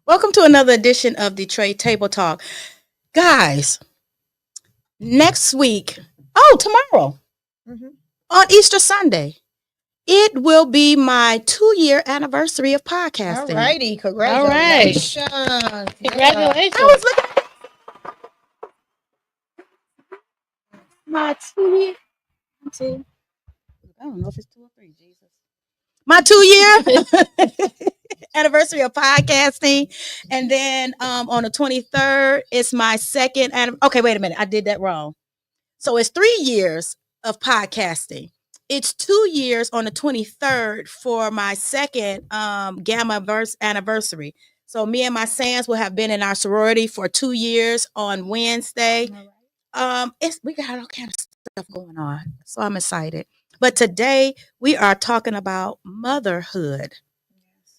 Welcome to another edition of Detroit Table Talk. Guys, next week, tomorrow, on Easter Sunday, it will be my 2-year anniversary of podcasting. All righty, All right. congratulations. Congratulations. I was looking at my 2-year. I don't know if it's 2 or 3, Jesus. My 2-year anniversary of podcasting. And then on the 23rd, it's my second. Okay, wait a minute. I did that wrong. So it's 3 years of podcasting. It's 2 years on the 23rd for my second Gamma-verse anniversary. So me and my Sands will have been in our sorority for 2 years on Wednesday. We got all kind of stuff going on. So I'm excited. But today we are talking about motherhood.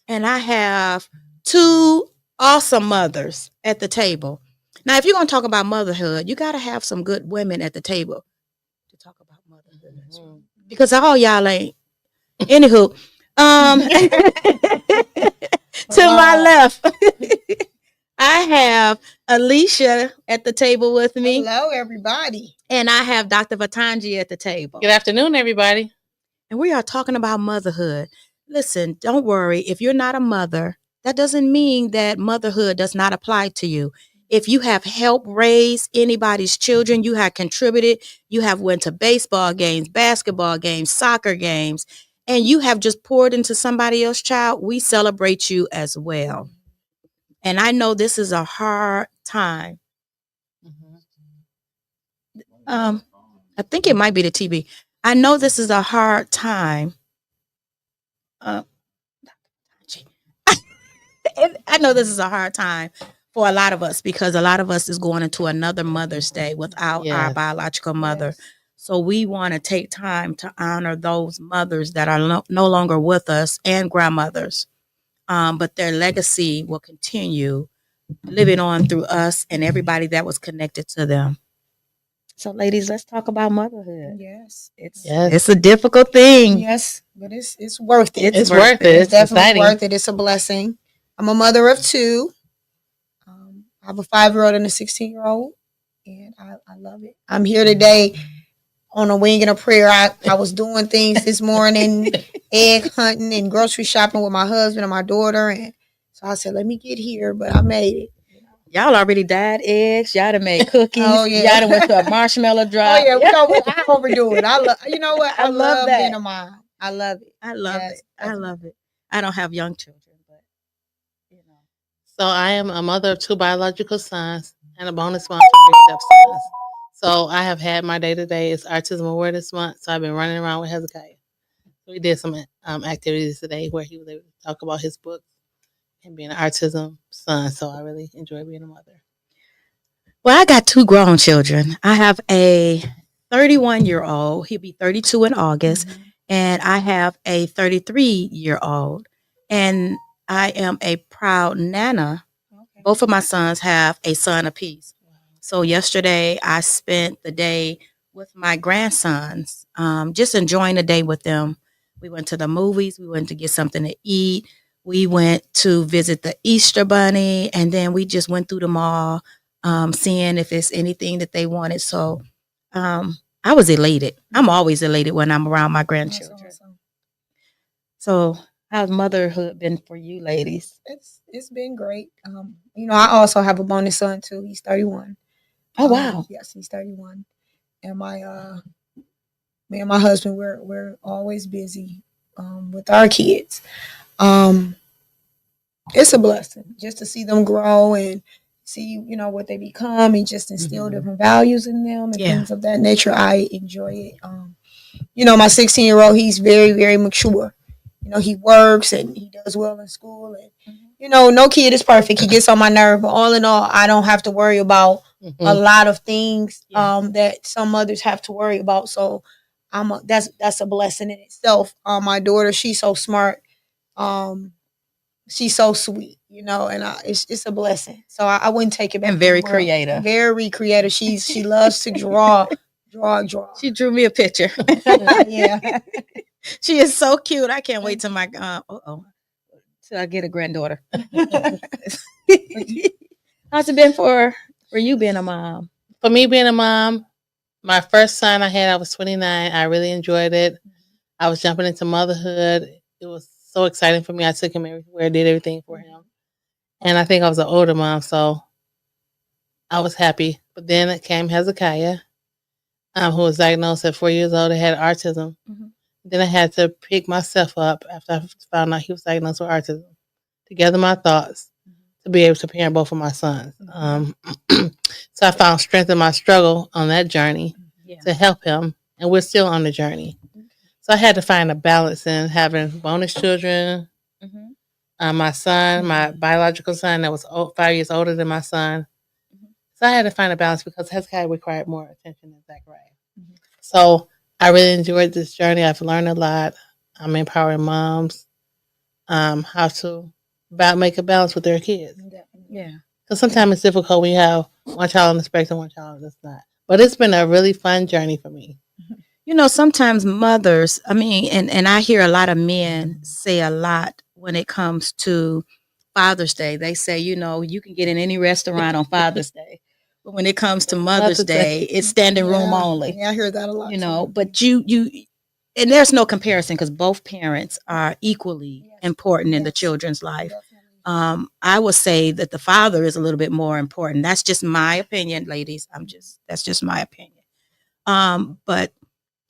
And I have 2 awesome mothers at the table. Now, if you're going to talk about motherhood, you got to have some good women at the table to talk about motherhood. Mm-hmm. Because all y'all ain't. Anywho, to my left, I have Alicia at the table with me. Hello, everybody. And I have Dr. Vatanji at the table. Good afternoon, everybody. And we are talking about motherhood. Listen, don't worry. If you're not a mother, that doesn't mean that motherhood does not apply to you. If you have helped raise anybody's children, you have contributed, you have went to baseball games, basketball games, soccer games, and you have just poured into somebody else's child, we celebrate you as well. And I know this is a hard time. I think it might be the TV. I know this is a hard time. I know this is a hard time for a lot of us because a lot of us is going into another Mother's Day without our biological mother. Yes. So we want to take time to honor those mothers that are no longer with us and grandmothers. But their legacy will continue living on through us and everybody that was connected to them. So, ladies, let's talk about motherhood. Yes, it's a difficult thing. Yes, but it's worth it. It's worth it. It's definitely worth it. It's a blessing. I'm a mother of 2. I have a 5-year-old and a 16-year-old, and I love it. I'm here today on a wing and a prayer. I was doing things this morning, egg hunting and grocery shopping with my husband and my daughter, and so I said, let me get here, but I made it. Y'all already dyed eggs. Y'all done made cookies. Oh, yeah. Y'all done went to a marshmallow drop. Oh, yeah. I overdo it. You know what? I love that. Being a mom. I love it. I love it. I love it. I don't have young children, but, you know. So I am a mother of 2 biological sons and a bonus mom to 3 stepsons. So I have had my day-to-day. It's Autism Awareness Month. So I've been running around with Hezekiah. We did some activities today where he was able to talk about his book and being an autism son. So I really enjoy being a mother. Well, I got 2 grown children. I have a 31-year-old. He'll be 32 in August. Mm-hmm. And I have a 33-year-old. And I am a proud nana. Okay. Both of my sons have a son apiece. Wow. So yesterday I spent the day with my grandsons, just enjoying the day with them. We went to the movies. We went to get something to eat. We went to visit the Easter Bunny, and then we just went through the mall, seeing if it's anything that they wanted. So I was elated. I'm always elated when I'm around my grandchildren. Awesome. So how's motherhood been for you, ladies? It's been great. I also have a bonus son, too. He's 31. Oh, wow. Yes, he's 31. And me and my husband, we're always busy with our kids. It's a blessing just to see them grow and see, what they become and just instill different values in them and things of that nature. I enjoy it. My 16-year-old, he's very, very mature. He works and he does well in school and you know, no kid is perfect. He gets on my nerve, but all in all, I don't have to worry about a Mhm. lot of things Yeah. that some mothers have to worry about. So that's a blessing in itself. My daughter, she's so smart. Um, she's so sweet, you know, and it's a blessing. So I wouldn't take it back. And very for the world. creative. Very creative. She loves to draw. She drew me a picture. Yeah. She is so cute. I can't wait till my till I get a granddaughter. How's it been for you being a mom? For me being a mom, my first son I had, I was 29. I really enjoyed it. I was jumping into motherhood. It was so exciting for me. I took him everywhere, did everything for him. And I think I was an older mom, so I was happy. But then it came Hezekiah, who was diagnosed at 4 years old and had autism. Mhm. Then I had to pick myself up after I found out he was diagnosed with autism, to gather my thoughts, to be able to parent both of my sons. So I found strength in my struggle on that journey Yeah. to help him, and we're still on the journey. So I had to find a balance in having bonus children. Mhm. My son, my biological son, that was 5 years older than my son. Mhm. So I had to find a balance because Hezekiah required more attention than Zachariah. Mhm. So I really enjoyed this journey. I've learned a lot. I'm empowering moms how to make a balance with their kids. Yeah. Because sometimes it's difficult when you have one child on the spectrum, one child that's not. But it's been a really fun journey for me. You know, sometimes mothers, I mean, and I hear a lot of men say a lot when it comes to Father's Day. They say, you know, you can get in any restaurant on Father's Day. But when it comes to Mother's Day, it's standing room only. Yeah, I hear that a lot. You know, but you and there's no comparison because both parents are equally important in the children's life. I would say that the father is a little bit more important. That's just my opinion, ladies. That's just my opinion. But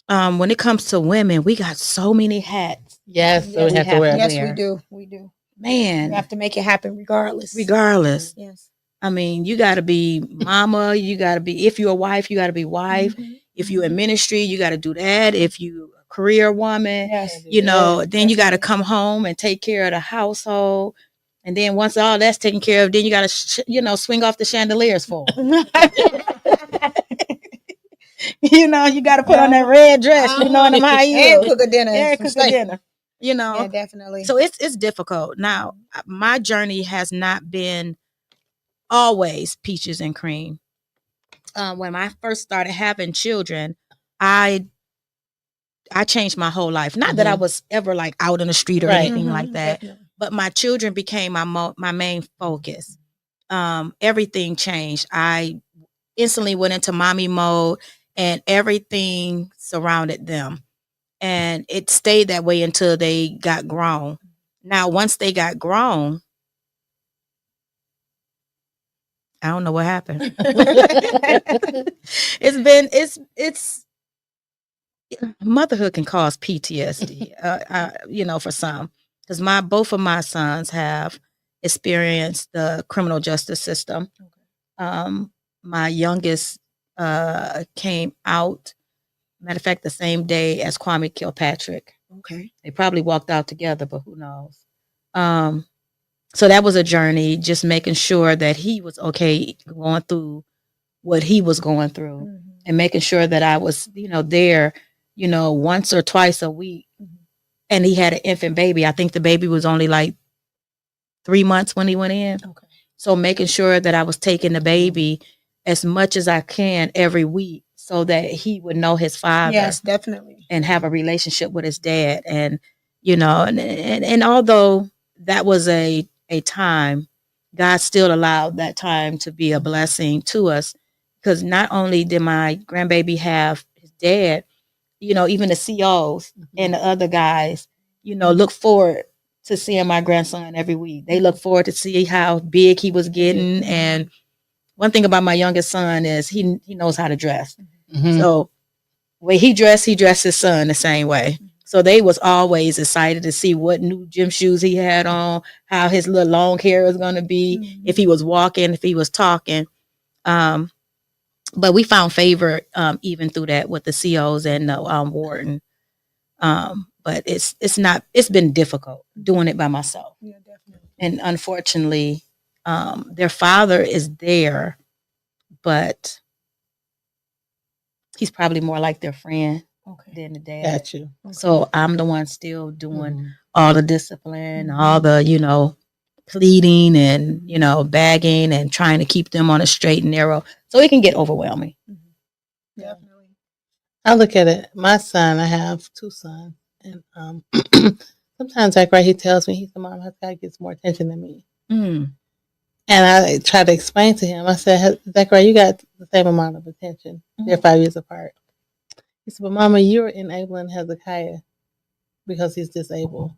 when it comes to women, we got so many hats. Yes, so we we have to have wear. to Yes, wear. we do. We do. Man, We have to make it happen regardless. regardless. Yes. I mean, you got to be mama. You got to be, if you're a wife, you got to be wife. Mhm. If you're in ministry, you got to do that. If you a career woman, Yes. you know, then you got to come home and take care of the household. And then once all that's taken care of, then you got to, you know, swing off the chandeliers for 'em. You know, you got to put on that red dress. You know, and them high And heels. cook a dinner. Yeah, some cook a steak. dinner. You know, Yeah, definitely. so it's difficult. Now, my journey has not been always peaches and cream. When I first started having children, I changed my whole life. Not that I was ever like out in the street or Right. anything like that, Definitely. but my children became my main focus. Everything changed. I instantly went into mommy mode, and everything surrounded them. And it stayed that way until they got grown. Now, once they got grown, I don't know what happened. It's motherhood can cause PTSD, you know, for some, because both of my sons have experienced the criminal justice system. My youngest came out, matter of fact, the same day as Kwame Kilpatrick. Okay. They probably walked out together, but who knows? So that was a journey, just making sure that he was okay going through what he was going through, and making sure that I was, you know, there, you know, once or twice a week. And he had an infant baby. I think the baby was only like 3 months when he went in. Okay. So making sure that I was taking the baby as much as I can every week so that he would know his father. Yes, definitely. And have a relationship with his dad. And, you know, and although that was a time, God still allowed that time to be a blessing to us, because not only did my grandbaby have his dad, you know, even the COs and the other guys, you know, look forward to seeing my grandson every week. They look forward to see how big he was getting. And one thing about my youngest son is he knows how to dress. Mhm. So when he dressed his son the same way. So they was always excited to see what new gym shoes he had on, how his little long hair was going to be, if he was walking, if he was talking. But we found favor even through that with the COs and the warden. But it's been difficult doing it by myself. Yeah, definitely. And unfortunately, their father is there, but he's probably more like their friend than the dad. Got you. So I'm the one still doing Mhm. all the discipline, all the, pleading and, bagging and trying to keep them on a straight and narrow. So it can get overwhelming. Definitely. I look at it. My son, I have 2 sons, and sometimes Zachary, he tells me, he said, "Mom, Hezekiah gets more attention than me." Mm. And I try to explain to him. I said, "Zachary, you got the same amount of attention. They're 5 years apart." He said, "But Mama, you're enabling Hezekiah because he's disabled."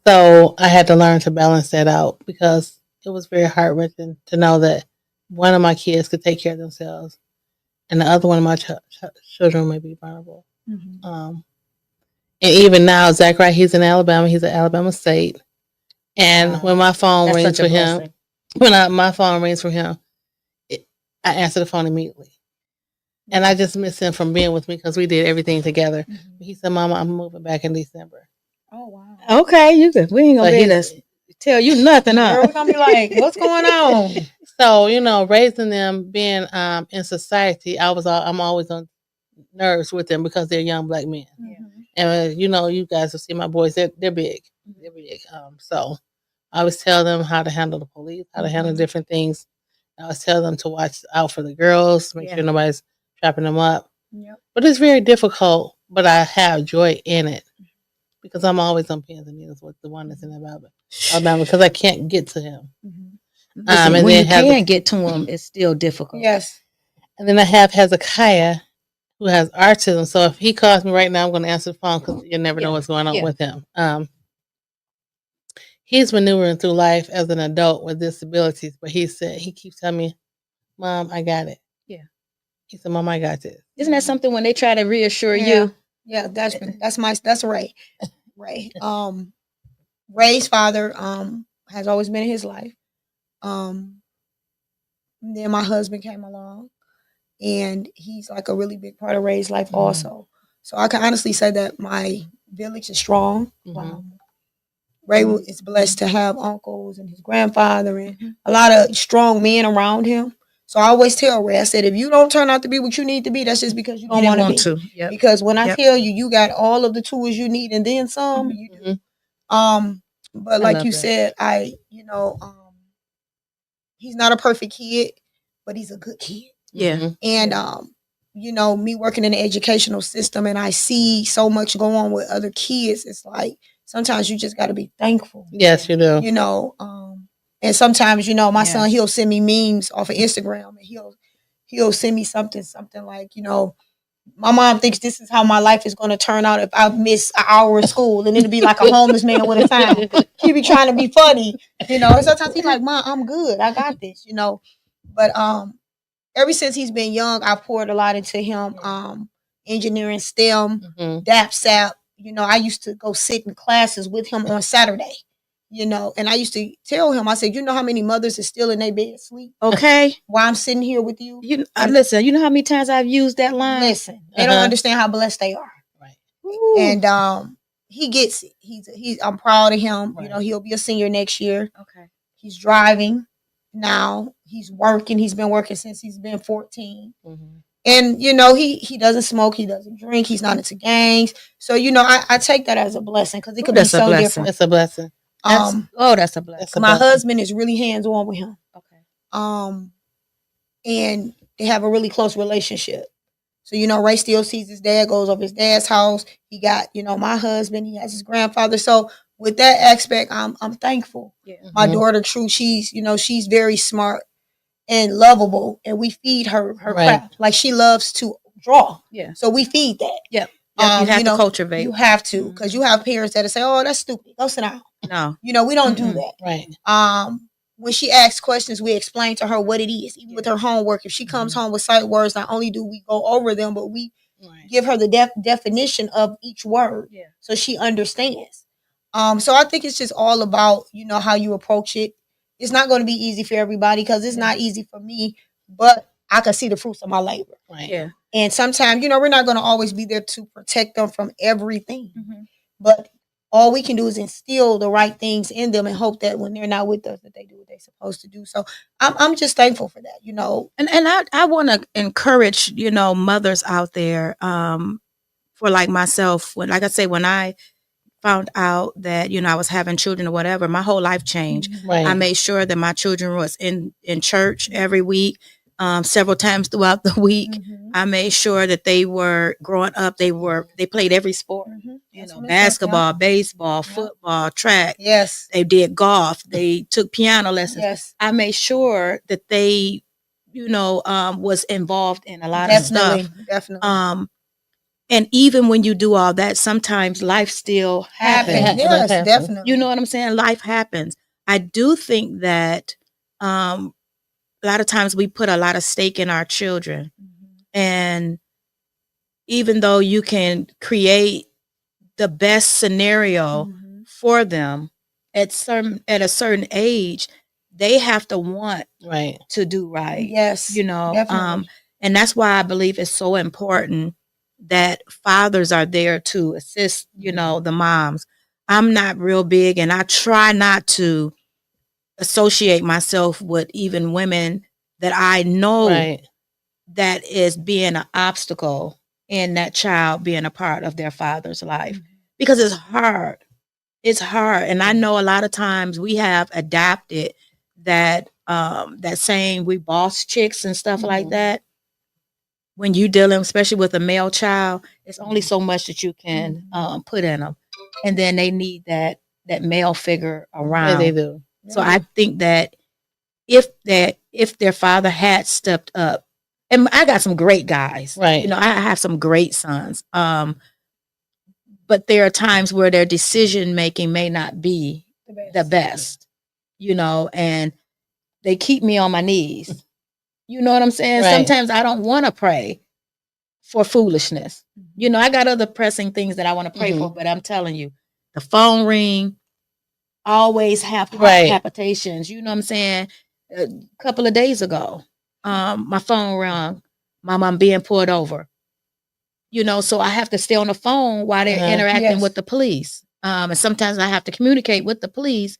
So I had to learn to balance that out because it was very heart wrenching to know that one of my kids could take care of themselves, and the other one of my children may be vulnerable. And even now, Zachary, he's in Alabama. He's at Alabama State. And when my phone That's rings such a for him, blessing. my phone rings for him, I answer the phone immediately. And I just miss him from being with me because we did everything together. He said, "Mama, I'm moving back in December." Oh wow. Okay, we ain't gonna But be able to tell you nothing, huh? Girl, we're gonna be like, what's going on? So, raising them, being in society, I'm always on nerves with them because they're young black men. And you guys will see my boys, they're big. They're big. So I always tell them how to handle the police, how to handle different things. I always tell them to watch out for the girls, make sure nobody's trapping them up. Yep. But it's very difficult, but I have joy in it because I'm always on pins and needles with the one that's in Alabama because I can't get to him. Listen, And when then you can't get to him, it's still difficult. Yes. And then I have Hezekiah, who has autism. So if he calls me right now, I'm going to answer the phone because you never know what's going on with him. He's maneuvering through life as an adult with disabilities, but he keeps telling me, "Mom, I got it." Yeah. He said, "Mom, I got this." Isn't that something when they try to reassure you? Yeah, that's Ray. Ray. Ray's father has always been in his life. Then my husband came along, and he's like a really big part of Ray's life also. So I can honestly say that my village is strong. Ray is blessed to have uncles and his grandfather and a lot of strong men around him. So I always tell Ray, I said, if you don't turn out to be what you need to be, that's just because you don't want to be. Yep. Because when I tell you, you got all of the tools you need and then some, you do. But like you said, he's not a perfect kid, but he's a good kid. Yeah. And me working in the educational system and I see so much go on with other kids, it's like sometimes you just got to be thankful. Yes, you do. And sometimes, my son, he'll send me memes off of Instagram and he'll send me something like, my mom thinks this is how my life is going to turn out if I miss an hour of school, and it'll be like a homeless man with a sign. He be trying to be funny, and sometimes he's like, "Mom, I'm good. I got this," But ever since he's been young, I poured a lot into him. Engineering, STEM, DAPSAP. I used to go sit in classes with him on Saturday. And I used to tell him, I said, you know how many mothers are still in their bed asleep? Okay. While I'm sitting here with you. Listen, you know how many times I've used that line? Listen, they don't understand how blessed they are. Right. And he gets it. I'm proud of him. Right. He'll be a senior next year. Okay. He's driving now. He's working. He's been working since he's been 14. And he doesn't smoke, he doesn't drink, he's not into gangs. So I take that as a blessing because it could be so different. It's a blessing. That's a blessing. My husband is really hands-on with him. Okay. And they have a really close relationship. So Ray still sees his dad, goes over his dad's house. He got my husband, he has his grandfather. So with that aspect, I'm thankful. Yeah. My daughter, True, she's very smart and lovable, and we feed her craft. Like she loves to draw. Yeah. So we feed that. Yep. You have to cultivate. You have to, because you have parents that say, "Oh, that's stupid. Go sit down." No. We don't do that. Right. When she asks questions, we explain to her what it is. Even with her homework, if she comes home with sight words, not only do we go over them, but we give her the definition of each word, so she understands. So I think it's just all about how you approach it. It's not going to be easy for everybody because it's not easy for me, but I can see the fruits of my labor. Right. Yeah. And sometimes, we're not going to always be there to protect them from everything. But all we can do is instill the right things in them and hope that when they're not with us, that they do what they're supposed to do. So I'm just thankful for that, you know. And I want to encourage, mothers out there, for like myself, when, like I say, when I found out that, I was having children or whatever, my whole life changed. Right. I made sure that my children was in church every week, several times throughout the week. Mhm. I made sure that they were growing up. They played every sport, Mhm. That's what it's like, basketball, baseball, Yeah. football, track. Yes. They did golf. They took piano lessons. Yes. I made sure that they, was involved in a lot of Definitely. stuff. Definitely. And even when you do all that, sometimes life still happens. Happens. Life Yes, happens. definitely. You know what I'm saying? Life happens. I do think that a lot of times we put a lot of stake in our children. Mhm. And even though you can create the best scenario Mhm. for them at a certain age, they have to want Right. to do right. Yes. Definitely. And that's why I believe it's so important that fathers are there to assist, the moms. I'm not real big, and I try not to associate myself with even women that I know Right. that is being an obstacle in that child being a part of their father's life, because it's hard. It's hard. And I know a lot of times we have adapted that saying, we boss chicks and stuff like Mhm. that. When you dealing, especially with a male child, it's only so much that you can put in them, and then they need that male figure Yeah, around. they do. So I think that if their father had stepped up, and I got some great guys, Right. I have some great sons, but there are times where their decision making may not be the best, and they keep me on my knees. You know what I'm saying? Right. Sometimes I don't want to pray for foolishness. I got other pressing things that I want to pray for, but I'm telling you, the phone ring, always have heart Right. palpitations. You know what I'm saying? A couple of days ago, my phone rang. Mom, I'm being pulled over. So I have to stay on the phone while they're interacting Yes. with the police. And sometimes I have to communicate with the police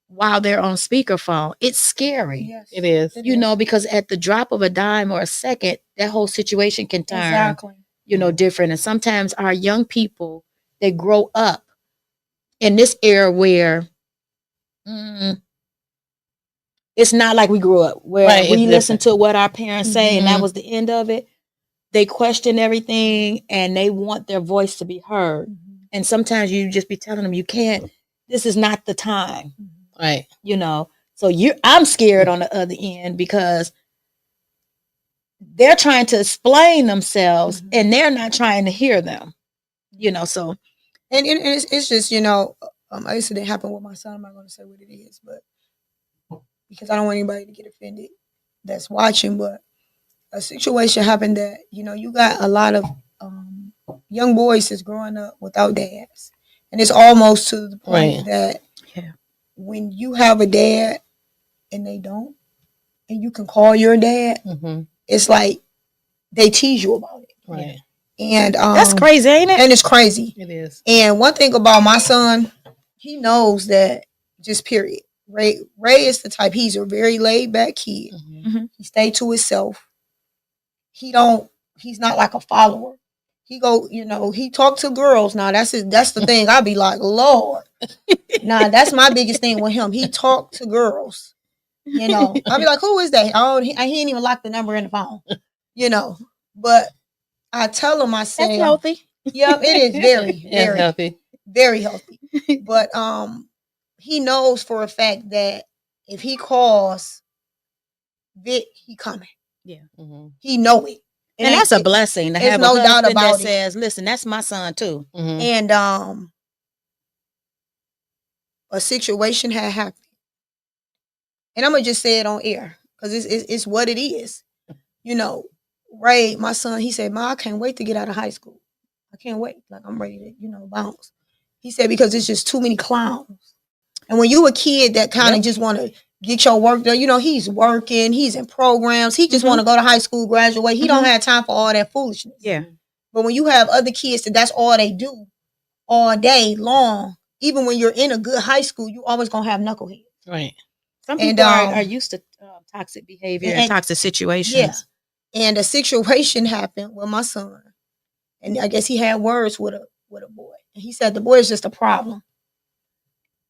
while they're on speakerphone. It's scary. Yes. It is. Because at the drop of a dime or a second, that whole situation can turn, Exactly. different. And sometimes our young people, they grow up in this era where it's not like we grew up, where Right, we it's listen different. to what our parents say and that Mhm. was the end of it. They question everything and they want their voice to be heard. Mhm. And sometimes you just be telling them, you can't, this is not the time, Right. So I'm scared on the other end, because they're trying to explain themselves Mhm. and they're not trying to hear them, so. And it's just, I used to didn't happen with my son. I'm not going to say what it is, but because I don't want anybody to get offended that's watching. But a situation happened that, you got a lot of young boys that's growing up without dads. And it's almost to the point Right. that Yeah. when you have a dad and they don't, and you can call your dad, Mhm. it's like they tease you about it. Right. And That's crazy, ain't it? and it's crazy. It is. And one thing about my son, he knows that, just period. Ray is the type, he's a very laid back kid. Mhm. He stay to himself. He's not like a follower. He go, he talk to girls. Now that's the thing. I'll be like, Lord. Nah, that's my biggest thing with him. He talk to girls. I'll be like, who is that? Oh, he ain't even locked the number in the phone. But I tell him, I say, That's healthy. yeah, it is very, Yeah, very, healthy. very healthy. But he knows for a fact that if he calls Vic, he coming. Mhm. He know it. And that's a blessing to there's have no a doubt husband that about it. says, listen, that's my son too. Mhm. And a situation had happened. And I'm gonna just say it on air because it's what it is. Ray, my son, he said, Ma, I can't wait to get out of high school. I can't wait. Like, I'm ready to, bounce. He said, because it's just too many clowns. And when you a kid that kind of just want to get your work done, he's working, he's in programs, he just want to go to high school, graduate. He don't have time for all that foolishness. Yeah. But when you have other kids that's all they do all day long, even when you're in a good high school, you always gonna have knuckleheads. Right. Some And, people are used to toxic behavior and and- toxic situations. Yeah. And a situation happened with my son, and I guess he had words with a boy. And he said the boy is just a problem.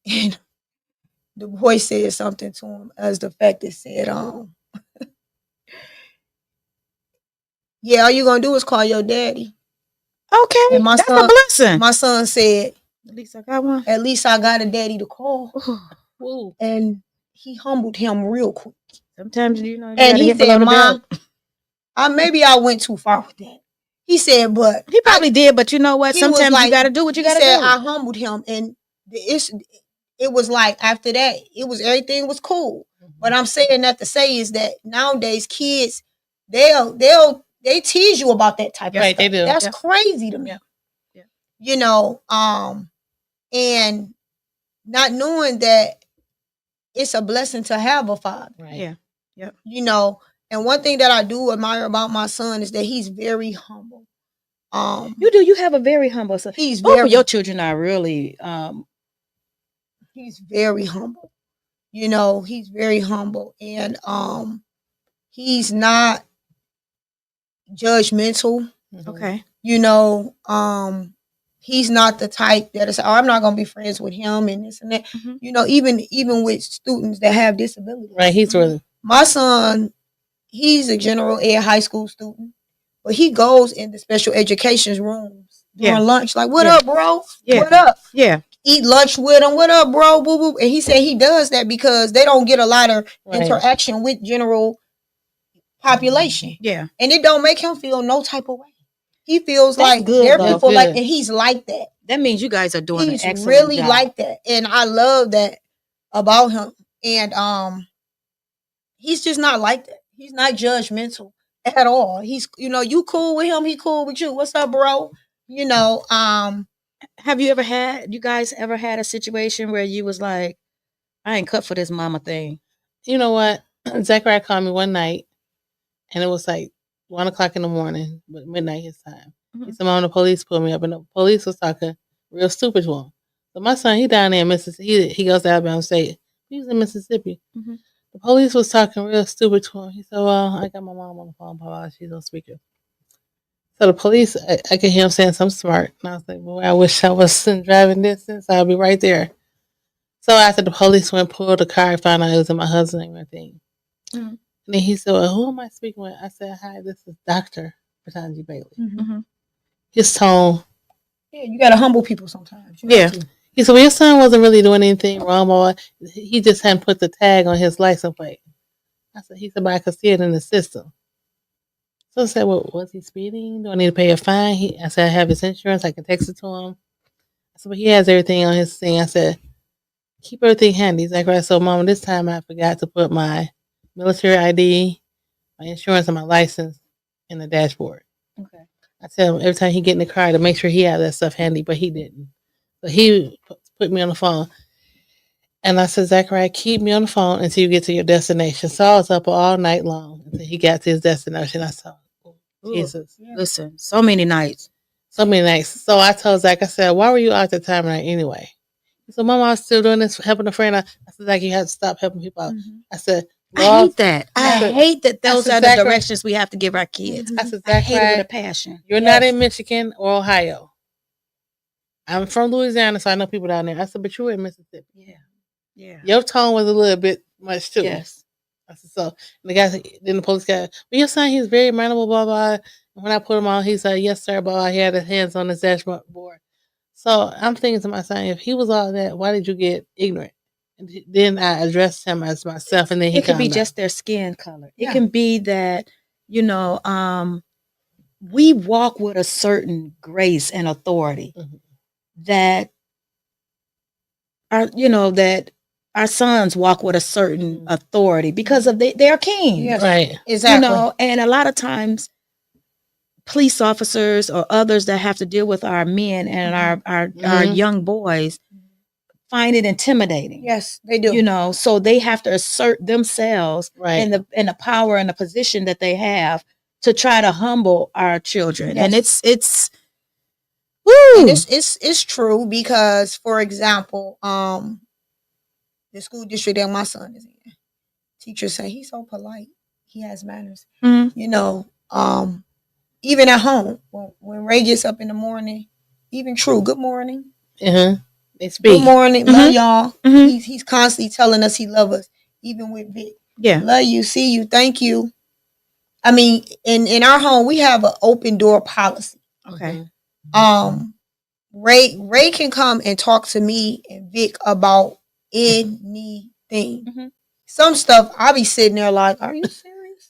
And the boy said something to him as the fact that said, yeah, all you gonna do is call your daddy. Okay, And my that's son- a blessing. My son said, At least I got one. at least I got a daddy to call. Ooh. And he humbled him real quick. Sometimes you know. You And gotta he get below said, the Mom, belt. maybe I went too far with that. He said, but He probably did, but you know what? he was Sometimes like- you got to do what you he got to said do. I humbled him, and it was like after that, it was everything was cool. What I'm saying that to say is that nowadays kids, they tease you about that type of Right, stuff. they do. That's Yeah. crazy to me. Yeah. Yeah. You know, and not knowing that it's a blessing to have a father. Right. Yeah. You know, and one thing that I do admire about my son is that he's very humble. You do. You have a very humble son. He's Both very of your children are really. he's very humble. You know, he's very humble, and he's not judgmental. Mhm. Okay. You know, he's not the type that is, oh, I'm not gonna be friends with him and this and that. Mhm. You know, even with students that have disabilities. Right. He's really. My son, he's a general ed high school student, but he goes in the special education rooms during Yeah. lunch. Like, what Yeah. up, bro? Yeah. What up? Yeah. Eat lunch with him. What up, bro? Boo boo. And he said he does that because they don't get a lot of Right. interaction with general population, Yeah. and it don't make him feel no type of way. He feels That's like good, there are though. people like, Good. and he's like that. That means you guys are doing He's an excellent really job. like that, and I love that about him. And he's just not like that. He's not judgmental at all. He's, you know, you cool with him, he cool with you. What's up, bro? You know, Have you guys ever had a situation where you was like, I ain't cut for this mama thing? You know what? Zachariah called me one night, and it was like 1:00 in the morning, but midnight his time. He Mhm. said, "Mom, the police pulled me up," and the police was talking real stupid to him. So my son, he down there in Mississippi. He goes to Alabama State. He's in Mississippi. Mhm. The police was talking real stupid to him. He said, "Well, I got my mom on the phone, Papa. She's on speaker." So the police, I could hear him saying something smart, and I was like, "Boy, I wish I was in driving distance. I'll be right there." So after the police went pulled the car, I found out it was in my husband's name and everything. Mhm. And then he said, "Well, who am I speaking with?" I said, "Hi, this is Dr. Patanji Bailey." Mhm. His tone, yeah, you gotta humble people sometimes. You Yeah. have to. he said, "Well, your son wasn't really doing anything wrong, boy. He just hadn't put the tag on his license plate." I said, "He said, but I could see it in the system." So I said, "Well, was he speeding? Do I need to pay a fine?" I said, "I have his insurance. I can text it to him." I said, "But he has everything on his thing." I said, "Keep everything handy." He's like, "Right, so Mama, this time I forgot to put my military ID, my insurance, and my license in the dashboard." Okay. I tell him every time he get in the car to make sure he had that stuff handy, but he didn't. So he put me on the phone. And I said, "Zachariah, keep me on the phone until you get to your destination." So I was up all night long until he got to his destination. I saw, oh, Ooh. Jesus. Listen, so many nights. So many nights. So I told Zach, I said, "Why were you out that time of night anyway?" He said, "Mama, I was still doing this, helping a friend." I said, "Zach, you have to stop helping people out." I said, I "Lord," hate that. I I said- hate that those said, are the Zachary- directions we have to give our kids. I said, I hate it with a "Zachariah, passion. you're not Yes. in Michigan or Ohio. I'm from Louisiana, so I know people down there." I said, "But you were in Mississippi. Yeah. Yeah. Your tone was a little bit much too." Yes. I said, "So," and the guy, then the police guy, "But your son, he's very amenable, blah, blah." And when I put him on, he said, "Yes, sir," blah, blah. He had his hands on his dashboard. So I'm thinking to my son, if he was all that, why did you get ignorant? And then I addressed him as myself, and then he It could be calmed down. just their skin color. It Yeah. can be that, we walk with a certain grace and authority Mhm. that that our sons walk with a certain Mhm. authority because of they are kings. Yes. Right. Exactly. And a lot of times police officers or others that have to deal with our men and our Mhm. young boys find it intimidating. Yes, they do. So they have to assert themselves Right. in the power and the position that they have to try to humble our children. And Yes. it's And Woo! it's true because, for example, the school district that my son is in, teachers say he's so polite, he has manners. Mhm. You know, even at home, when Ray gets up in the morning, even True, good morning, They good speak. morning, love y'all. Mhm. He's constantly telling us he loves us, even with Vic. Yeah. Love you, see you, thank you. I mean, in our home, we have an open door policy. Okay. Ray can come and talk to me and Vic about anything. Mhm. Some stuff I'll be sitting there like, are you serious?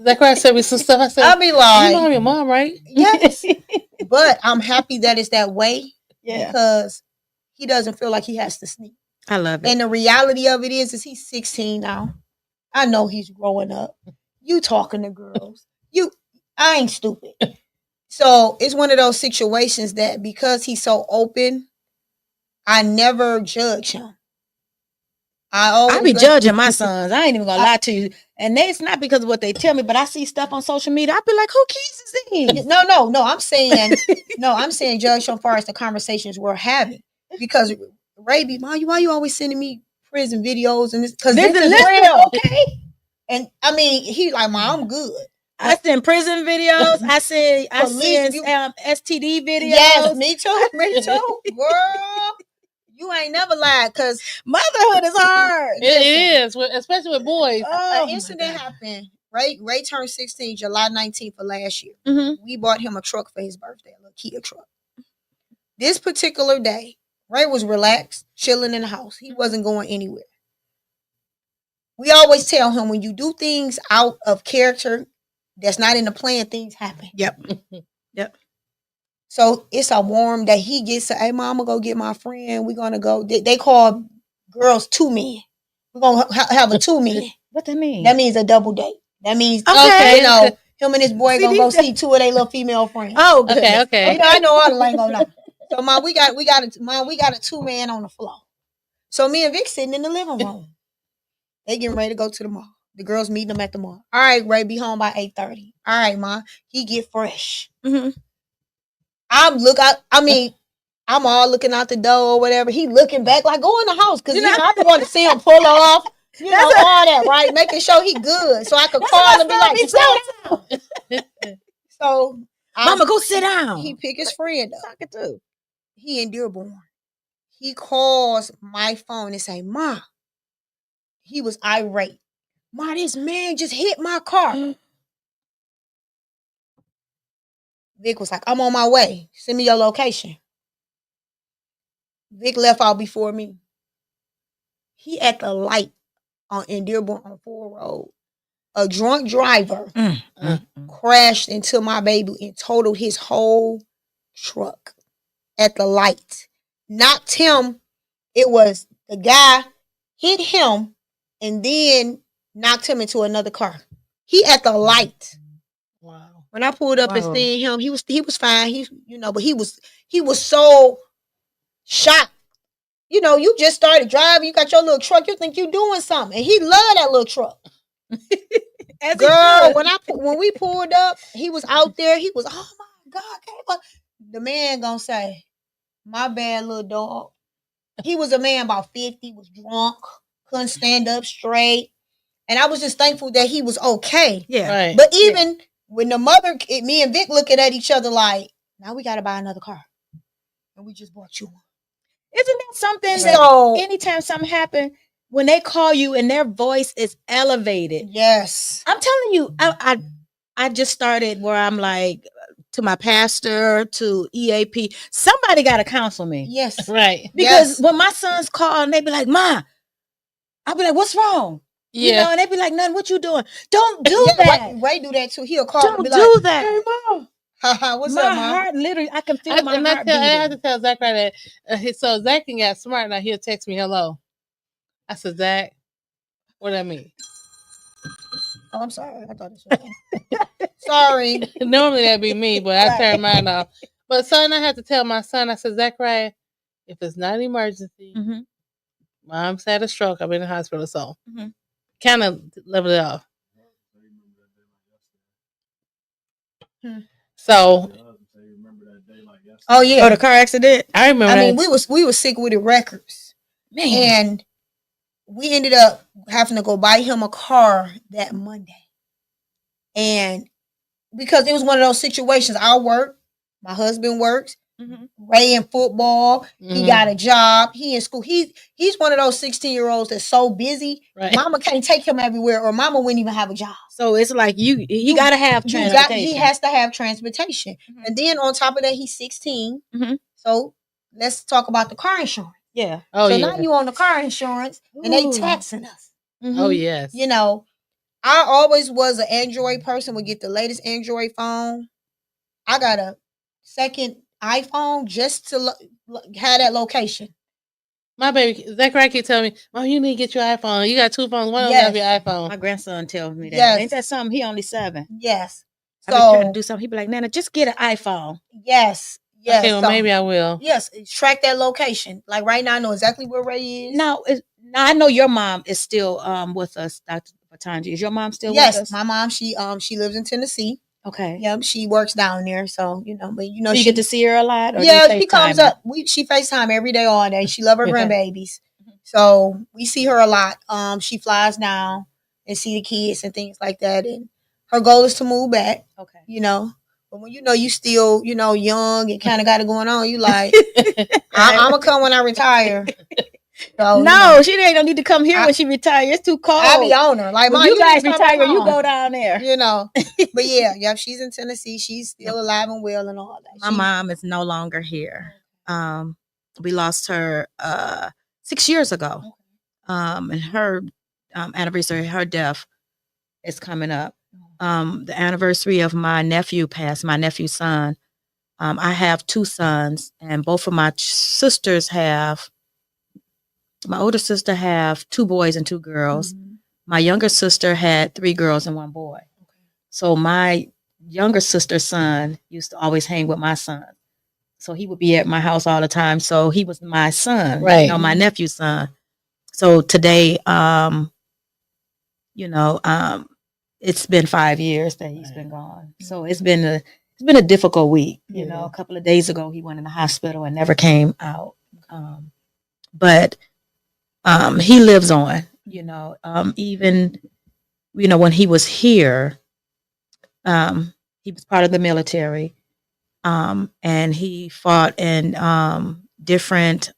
Zachariah said me some stuff. I said, I'll be you like, know I'm your mom, right? yes. But I'm happy that it's that way Yeah. because he doesn't feel like he has to sneak. I love it. And the reality of it is he's 16 now. I know he's growing up. You talking to girls. I ain't stupid. So it's one of those situations that because he's so open, I never judge him. I be judging my sons. I ain't even gonna lie to you. And it's not because of what they tell me, but I see stuff on social media. I be like, who keys is these? No. I'm saying judge so far as the conversations we're having. Because Ray be, why you always sending me prison videos and this? Because this is real. Okay. And I mean, he like, Mom, I'm good. I send prison videos. I send STD videos. Yes, me too. Me too. Girl, you ain't never lied because Motherhood is hard. It is, especially with boys. an incident happened. Ray turned 16 July 19th of last year. Mm-hmm. We bought him a truck for his birthday, a little Kia truck. This particular day, Ray was relaxed, chilling in the house. He wasn't going anywhere. We always tell him when you do things out of character that's not in the plan, things happen. Yep. Yep. So it's a warm day. He gets to, hey, Mom, I'm going to go get my friend. We're going to go. They call girls two men. We're going to have a two men. What that mean? That means a double date. That means, Okay. you know, him and his boy going to go see two of their little female friends. Oh, good. Okay. You know, I know all the lingo now. So, Mom, we got a two man on the floor. So me and Vic sitting in the living room. They getting ready to go to the mall. The girls meeting them at the mall. All right, Ray, be home by 8:30. All right, Mom. He get fresh. Mm-hmm. I'm all looking out the door or whatever. He looking back like, go in the house. Because, I want to see him pull off. All that, right? Making sure he good. So I could call and be like, sit down. So, Mama, go sit down. He pick his friend up. Talking to. He in Dearborn. He calls my phone and say, Ma, he was irate. Ma, this man just hit my car. Vic was like, I'm on my way. Send me your location. Vic left out before me. He at the light in Dearborn on 4 Road. A drunk driver crashed into my baby and totaled his whole truck at the light. Knocked him. It was the guy hit him and then knocked him into another car. He at the light. Wow. When I pulled up and seen him, he was fine. But he was so shocked. You know, you just started driving. You got your little truck. You think you doing something, and he loved that little truck. Girl, when we pulled up, he was out there. He was, oh my God, the man gonna say, my bad, little dog. He was a man about 50, was drunk, couldn't stand up straight, and I was just thankful that he was okay. Yeah, right. But even when the mother, me and Vic looking at each other like, now we got to buy another car, and we just bought you one. Isn't that something that anytime something happens, when they call you and their voice is elevated? Yes. I'm telling you, I just started where I'm like, to my pastor, to EAP, somebody got to counsel me. Yes. Right. Because when my sons call and they be like, Ma, I'll be like, what's wrong? Yeah. You know, and they be like, nothing, what you doing? Don't do that. Ray do that too. He'll call Don't and be do like, that. Hey, Mom. What's my up, Mom? heart, literally, I can feel my heart beating. I have to tell Zach right that. So Zach can get smart now. He'll text me hello. I said, Zach, what that mean? Oh, I'm sorry. I thought it was sorry. Normally that'd be me, but I turned mine off. But son, I had to tell my son, I said, Zachariah, if it's not an emergency, Mom's had a stroke, I've been in the hospital, so kind of level it off. So Oh yeah. Oh, the car accident. I remember. I mean, that. we was sick with the records, Man. and we ended up having to go buy him a car that Monday, and because it was one of those situations, I work, my husband works, Mhm. Ray in football, he Mhm. got a job, he in school. He's one of those 16-year-olds that's so busy, Right. mama can't take him everywhere, or mama wouldn't even have a job. So it's like he got to have transportation. He has to have transportation. Mhm. And then on top of that, he's 16. Mhm. So let's talk about the car insurance. Yeah. Oh so yeah. now you on the car insurance and they Ooh. taxing us. Oh yes. You know, I always was an Android person, would get the latest Android phone. I got a second iPhone just to have that location. My baby Zachary keep telling me, "Mom, you need to get your iPhone. You got two phones. One of them got Yes. your My iPhone." grandson tells me that. Yes. Ain't that something? He only 7. Yes. I be trying to So do something. He be like, Nana, just get an iPhone. yes. Yes. Okay, well So, maybe I will. yes, track that location. Like right now, I know exactly where Ray is. Now, I know your mom is still with us, Dr. Patanji. Is your mom still with us? Yes, my mom. She lives in Tennessee. Okay. Yep, she works down there. So but So you get to see her a lot? Or do yeah, you she comes FaceTime her? up. She FaceTime every day, all day. She love her Okay. grandbabies, so we see her a lot. She flies down and see the kids and things like that. And her goal is to move back. Okay. But when you still young and kind of got it going on, you like I'm gonna come when I retire. So, no, she ain't don't need to come here when she retires. It's too cold. I be on her. Like, when Mom, you guys need to come retire, you home. go down there. But yeah, she's in Tennessee. She's still alive and well and all that. My mom is no longer here. We lost her 6 years ago. And her anniversary, her death is coming up. The anniversary of my nephew's son. I have 2 sons, and both of my sisters have. My older sister have 2 boys and 2 girls. Mhm. My younger sister had 3 girls and 1 boy. So my younger sister's son used to always hang with my son. So he would be at my house all the time. So he was my son, Right. my nephew's son. So today, it's been 5 years that he's been gone. So it's been a difficult week. A couple of days ago he went in the hospital and never came out. But he lives on. Even when he was here, he was part of the military, and he fought in different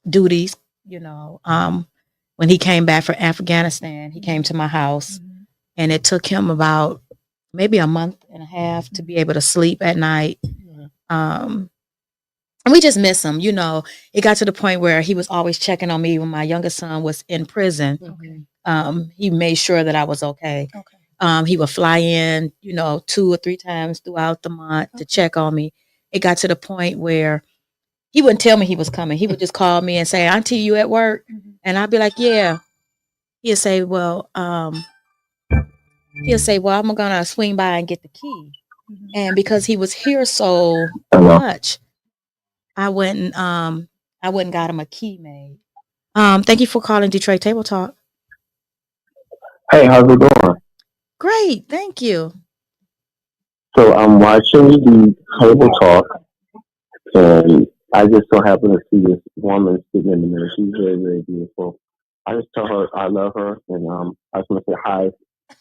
duties. When he came back from Afghanistan, he came to my house, and it took him about maybe a month and a half to be able to sleep at night. And we just miss him. It got to the point where he was always checking on me when my youngest son was in prison. He made sure that I was okay. He would fly in, 2 or 3 times throughout the month to check on me. It got to the point where he wouldn't tell me he was coming. He would just call me and say, "Auntie, you at work?" And I'd be like, "Yeah." He'd say, well, I'm gonna swing by and get the key. And because he was here so much, I went and got him a key made. Thank you for calling Detroit Table Talk. Hey, how's it going? Great, thank you. So I'm watching the Table Talk, and I just so happen to see this woman sitting in the mirror. She's very, very beautiful. I just tell her I love her, and I just want to say hi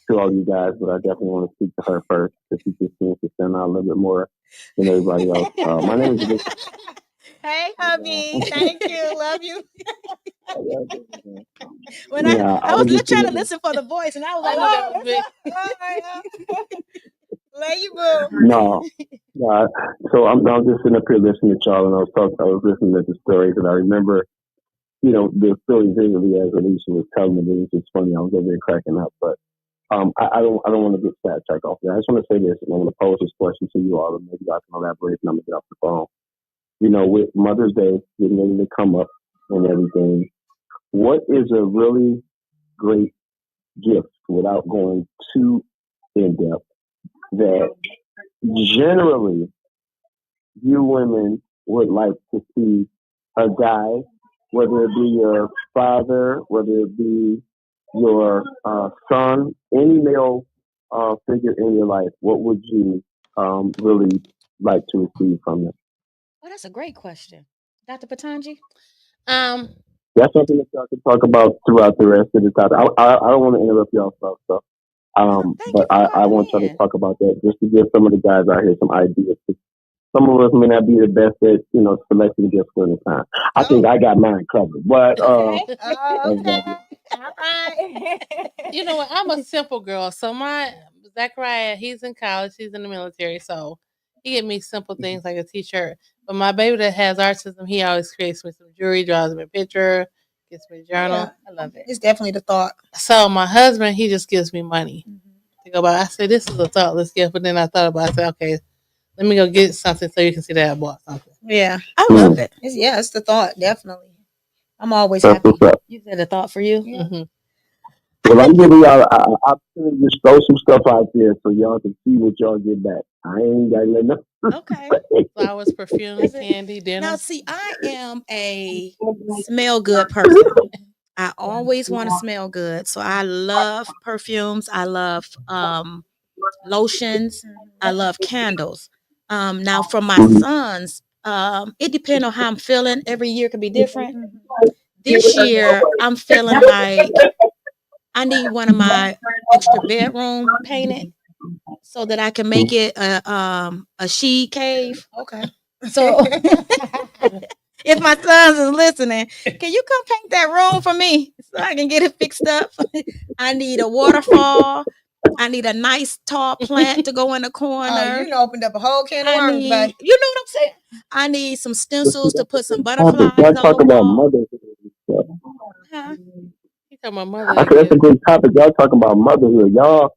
to all you guys, but I definitely want to speak to her first because she just seems to stand out a little bit more than everybody else. My name is Vic. Hey, hubby. Thank you. Love you. When Yeah, I was just trying to thinking- listen for the voice, and I was like, Love you, boo. No, so I'm just sitting up here listening to y'all, and I was listening to the stories, and I remember, the story vividly as Alicia was telling me. It was just funny. I was over there cracking up, but I don't want to get sidetracked off there. I just want to say this, and I'm going to pose this question to you all, and maybe y'all can elaborate, and I'm going to get off the phone. With Mother's Day getting ready to come up and everything, what is a really great gift, without going too in depth, that generally you women would like to see a guy, whether it be your father, whether it be your son, any male figure in your life, what would you really like to receive from them? Well, that's a great question, Dr. Patanji. Um, That's something that y'all can talk about throughout the rest of the time. I don't want to interrupt y'all stuff. No, thank But you for I calling want y'all to in. talk about that just to give some of the guys out here some ideas. Some of us may not be the best at, selecting gifts for the time. I think I got mine covered. But Okay. that's Okay. about it. All right. you know what? I'm a simple girl. So my Zachariah, he's in college, he's in the military, so he get me simple things like a t-shirt. But my baby that has autism, he always creates me some jewelry, draws me a picture, gets me a journal. Yeah. I love it. It's definitely the thought. So my husband, he just gives me money to go buy. I said, this is a thoughtless gift, but then I thought about it. I said, okay, let me go get something so you can see that I bought something. Yeah. I love it. It's the thought, definitely. I'm always That's happy. what's up. You said a thought for you. Yeah. Mm-hmm. Well, I'm giving y'all an opportunity to just throw some stuff out there so y'all can see what y'all get back. I ain't got nothing. Okay. Flowers, perfume, Is it- candy, dinner. Now, see, I am a smell good person. I always want to smell good. So I love perfumes. I love lotions. I love candles. Now for my sons, it depends on how I'm feeling. Every year could be different. This year, I'm feeling like I need one of my extra bedroom painted so that I can make it a she cave. Okay. So if my sons is listening, can you come paint that room for me so I can get it fixed up? I need a waterfall. I need a nice tall plant to go in the Oh, corner. you opened up a whole can of I worms, need, babe. you know what I'm saying? I need some stencils to put some Y'all butterflies on the talk about wall. motherhood and stuff. Huh? He talking about I mother said that's a gift. good topic. Y'all talk about motherhood. Y'all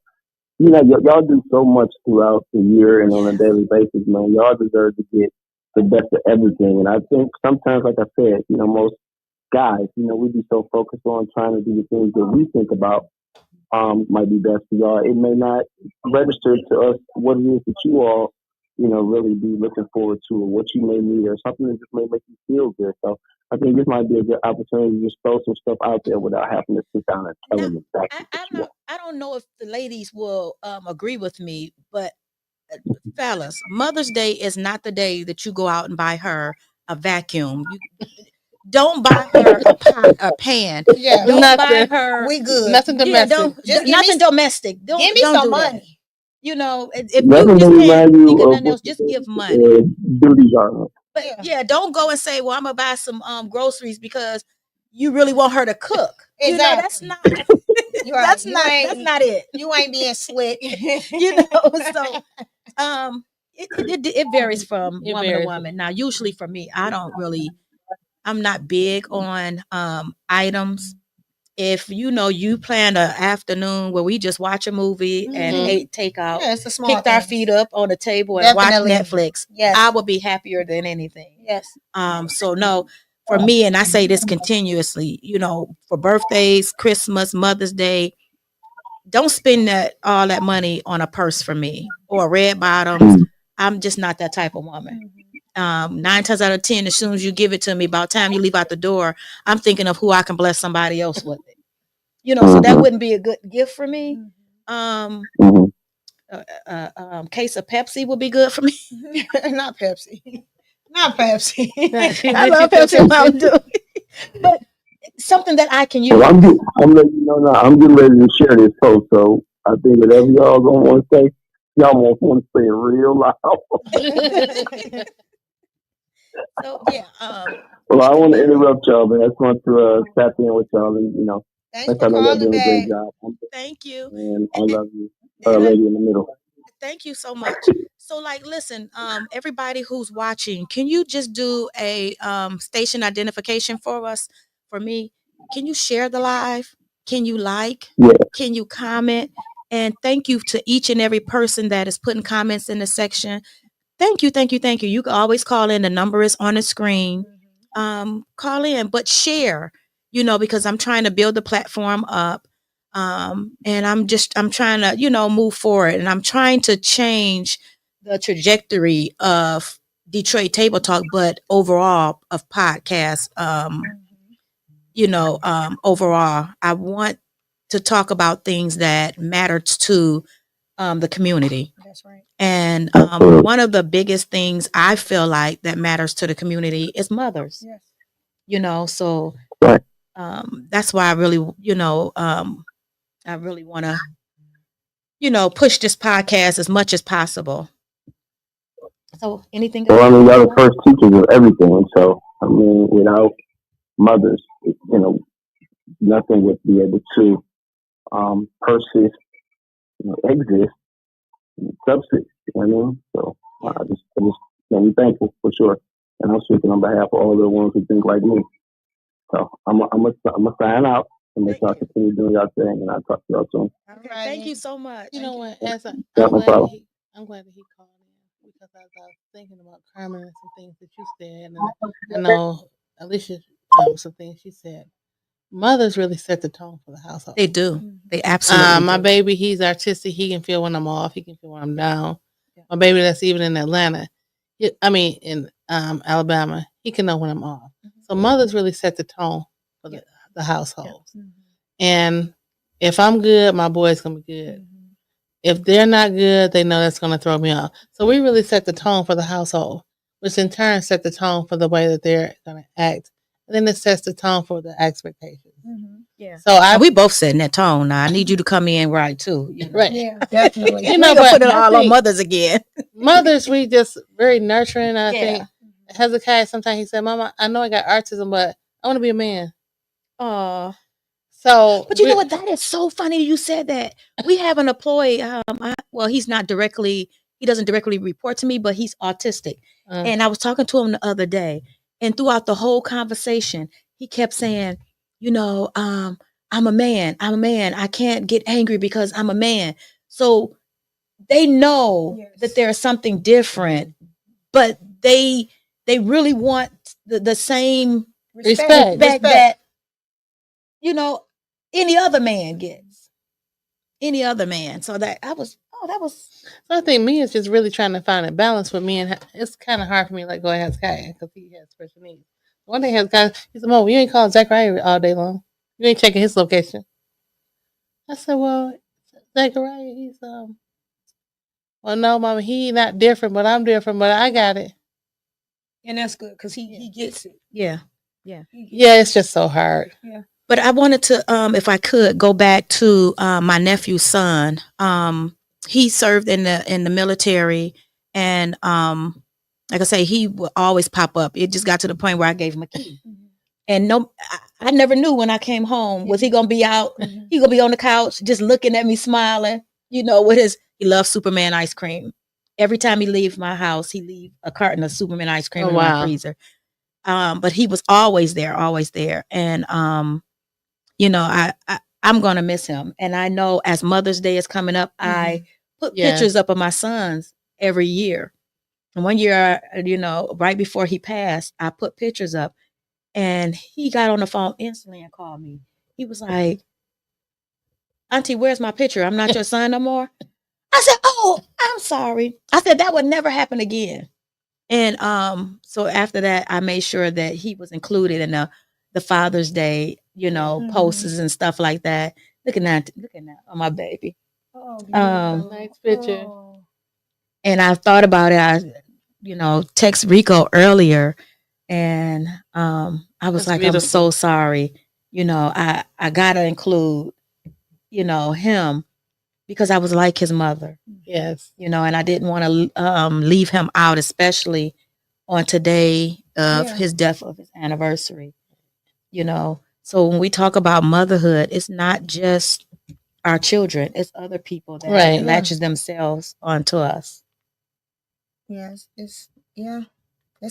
do so much throughout the year and on a Yes. daily basis, man. Y'all deserve to get the best of everything. And I think sometimes, like I said, most guys, we be so focused on trying to do the things that we think about might be best for y'all. It may not register to us what it is that you all, really be looking forward to or what you may need or something that just may make you feel good. So I think this might be a good opportunity to just throw some stuff out there without having to sit down and tell Now, them exactly what you want. I don't know if the ladies will agree with me, but fellas, Mother's Day is not the day that you go out and buy her a vacuum. You don't buy her a pot, a pan. Yeah. Don't buy Nothing. her. We good. Nothing Yeah, domestic. don't Just give me nothing domestic. Give me Don't some do that. money. You know, if you Nothing to just can't remind think you of of nothing what else, just give the money. duties are. But Yeah. yeah, don't go and say, "Well, I'm gonna buy some groceries because you really want her to cook." You know, that's Exactly. not You right. that's not it. You ain't being slick. You know, so it varies from It woman to varies. woman. Now, usually for me, I'm not big on items. If you planned an afternoon where we just watch a movie and Mhm. ate takeout, Yeah, it's the small kicked our things. feet up on the table and Definitely. watched Netflix, Yes. I would be happier than anything. Yes. So no, for me, and I say this continuously, for birthdays, Christmas, Mother's Day, don't spend all that money on a purse for me or red bottoms. I'm just not that type of woman. 9 times out of 10, as soon as you give it to me, about time you leave out the door, I'm thinking of who I can bless somebody else with it. So that wouldn't be a good gift for me. Case of Pepsi would be good for me. Not Pepsi. Not Pepsi. I love Pepsi and Mountain Dew. But something that I can use. Well, I'm letting you know now. I'm getting ready to share this post, so I think whatever y'all gonna want to say, y'all want to say it real loud. So yeah. Well, I want to interrupt y'all, but I just want to tap in with y'all and Thanks let for y'all know y'all calling, doing a great babe. job. Thank you. And I love you, And lady in the middle. thank you so much. So, listen, everybody who's watching, can you just do a station identification for us? For me, can you share the live? Can you like? Yeah. Can you comment? And thank you to each and every person that is putting comments in the section. Thank you, thank you, thank you. You can always call in. The number is on the screen. Call in, but share. Because I'm trying to build the platform up. And I'm trying to, move forward, and I'm trying to change the trajectory of Detroit Table Talk, but overall of podcasts. Overall, I want to talk about things that matter to the community. That's right. And Absolutely. one of the biggest things I feel like that matters to the community is mothers. Yes. You know, so Right. that's why I really, I really want to, push this podcast as much as possible. So, anything Well, I else? mean, y'all the first teachers of everything. So, I mean, without mothers, nothing would be able to persist, exist, and subsist. You know what I mean? So, Yeah. I just, be thankful for sure. And I'm speaking on behalf of all the ones who think like me. So, I'm gonna sign out and let Thank y'all you. continue doing y'all thing, and I'll talk to y'all soon. Okay, thank you so much. You know what? Yeah, no problem. I'm glad that he called in because as I was thinking about Carmen and some things that you said, and I know Alicia, some things she said. Mothers really set the tone for the household. They do. They absolutely My do. baby, he's artistic. He can feel when I'm off. He can feel when I'm down. Yeah. My baby, that's even in Atlanta. In Alabama, he can know when I'm off. So mothers really set the tone for the household. And if I'm good, my boy's gonna be good. If they're not good, they know that's gonna throw me off. So we really set the tone for the household, which in turn set the tone for the way that they're gonna act. And then it sets the tone for the expectations. Yeah. So We both setting that tone. Now I need you to come in right too. right. Yeah, definitely. You know, but put it I all on think mothers again. mothers, we just very nurturing. I Yeah. think Hezekiah, sometimes he said, Mama, I know I got autism, but I want to be a man. Oh, So, but you know what? That is so funny you said that. We have an employee. He's not directly. He doesn't directly report to me, but he's autistic. And I was talking to him the other day, and throughout the whole conversation, he kept saying, I'm a man. I'm a man. I can't get angry because I'm a man. So they know that there's something different, but they really want the same Respect. that any other man gets. Any other man. So that was. So I think me is just really trying to find a balance with me, and it's kind of hard for me to let go of Hezekiah because he has special needs. One day Hezekiah, he said, Mom, you ain't calling Zachariah all day long. You ain't checking his location. I said, well, Zachariah, he's well, no, Mama, he not different, but I'm different, but I got it. And that's good because he gets it. Yeah. Yeah, it's just so hard. Yeah. But I wanted to, if I could, go back to my nephew's son. He served in the military, and like I say, he would always pop up. It just got to the point where I gave him a key, and I never knew when I came home was he gonna be out. He gonna be on the couch just looking at me, smiling. With he loves Superman ice cream. Every time he leaves my house, he leave a carton of Superman ice cream in my freezer. But he was always there, and I'm gonna miss him. And I know as Mother's Day is coming up, I put pictures up of my sons every year. And one year, right before he passed, I put pictures up, and he got on the phone instantly and called me. He was like, Auntie, where's my picture? I'm not your son no more. I said, oh, I'm sorry. I said that would never happen again. And so after that, I made sure that he was included in the Father's Day, posters and stuff like that. Looking at on my baby. Nice picture. And I thought about it. I, text Rico earlier, and I was That's like, beautiful. I'm so sorry. I gotta include, him because I was like his mother. Yes. And I didn't want to leave him out, especially on today of his death, of his anniversary. So when we talk about motherhood, it's not just our children, it's other people that latches themselves onto us. Yes, it's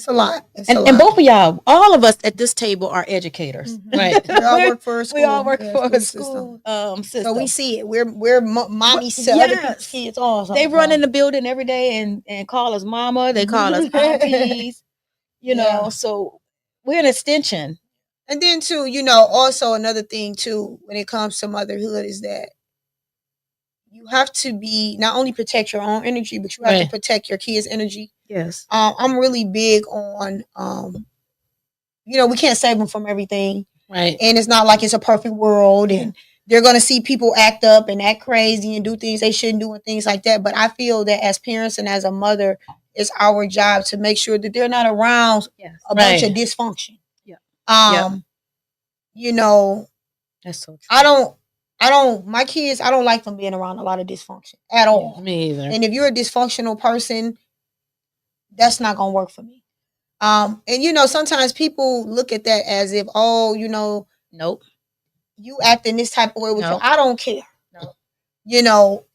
a lot. And both of y'all, all of us at this table are educators. Right. We all work for a school. We all work for a school school system. So we see it. We're mommy to other people's kids also. They run in the building every day and call us mama. They call us aunties. So we're an extension. And then too, also another thing too, when it comes to motherhood is that you have to be not only protect your own energy, but you have to protect your kids' energy. Yes. I'm really big on we can't save them from everything. Right. And it's not like it's a perfect world and they're going to see people act up and act crazy and do things they shouldn't do and things like that. But I feel that as parents and as a mother, it's our job to make sure that they're not around Yes. a bunch of Right. dysfunction. Yeah. You know, That's so true. I don't, my kids, I don't like them being around a lot of dysfunction at all. Me either. And if you're a dysfunctional person, that's not going to work for me. And you know, sometimes people look at that as if, oh, you know, Nope. you acting this type of way with No. you. I don't care. No. You know,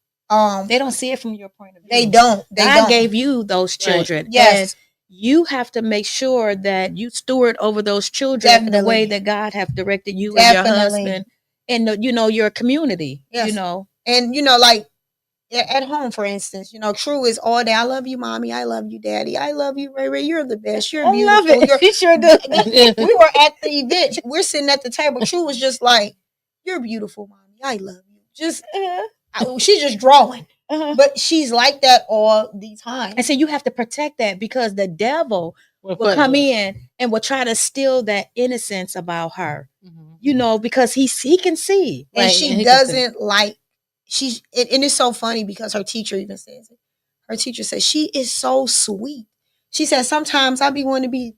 They don't see it from your point of view. they don't. They God don't. gave you those Right. children. Yes. And you have to make sure that you steward over those children in the Definitely. way that God have directed you and your Definitely. husband and you know your community. Yes. You know. And you know, like at home, for instance, you know, True is all day. I love you, mommy. I love you, daddy. I love you, Ray Ray. You're the best. You're I beautiful. love it. You're, She sure do. we were at the event. We're sitting at the table. True was just like, "You're beautiful, mommy. I love you." Just she's just drawing, but she's like that all the time. And so you have to protect that because the devil Well, will come in and will try to steal that innocence about her. You know, because he can see. And Right, she and he can see. doesn't like and it's so funny because her teacher even says it. Her teacher says she is so sweet. She says sometimes I be wanting to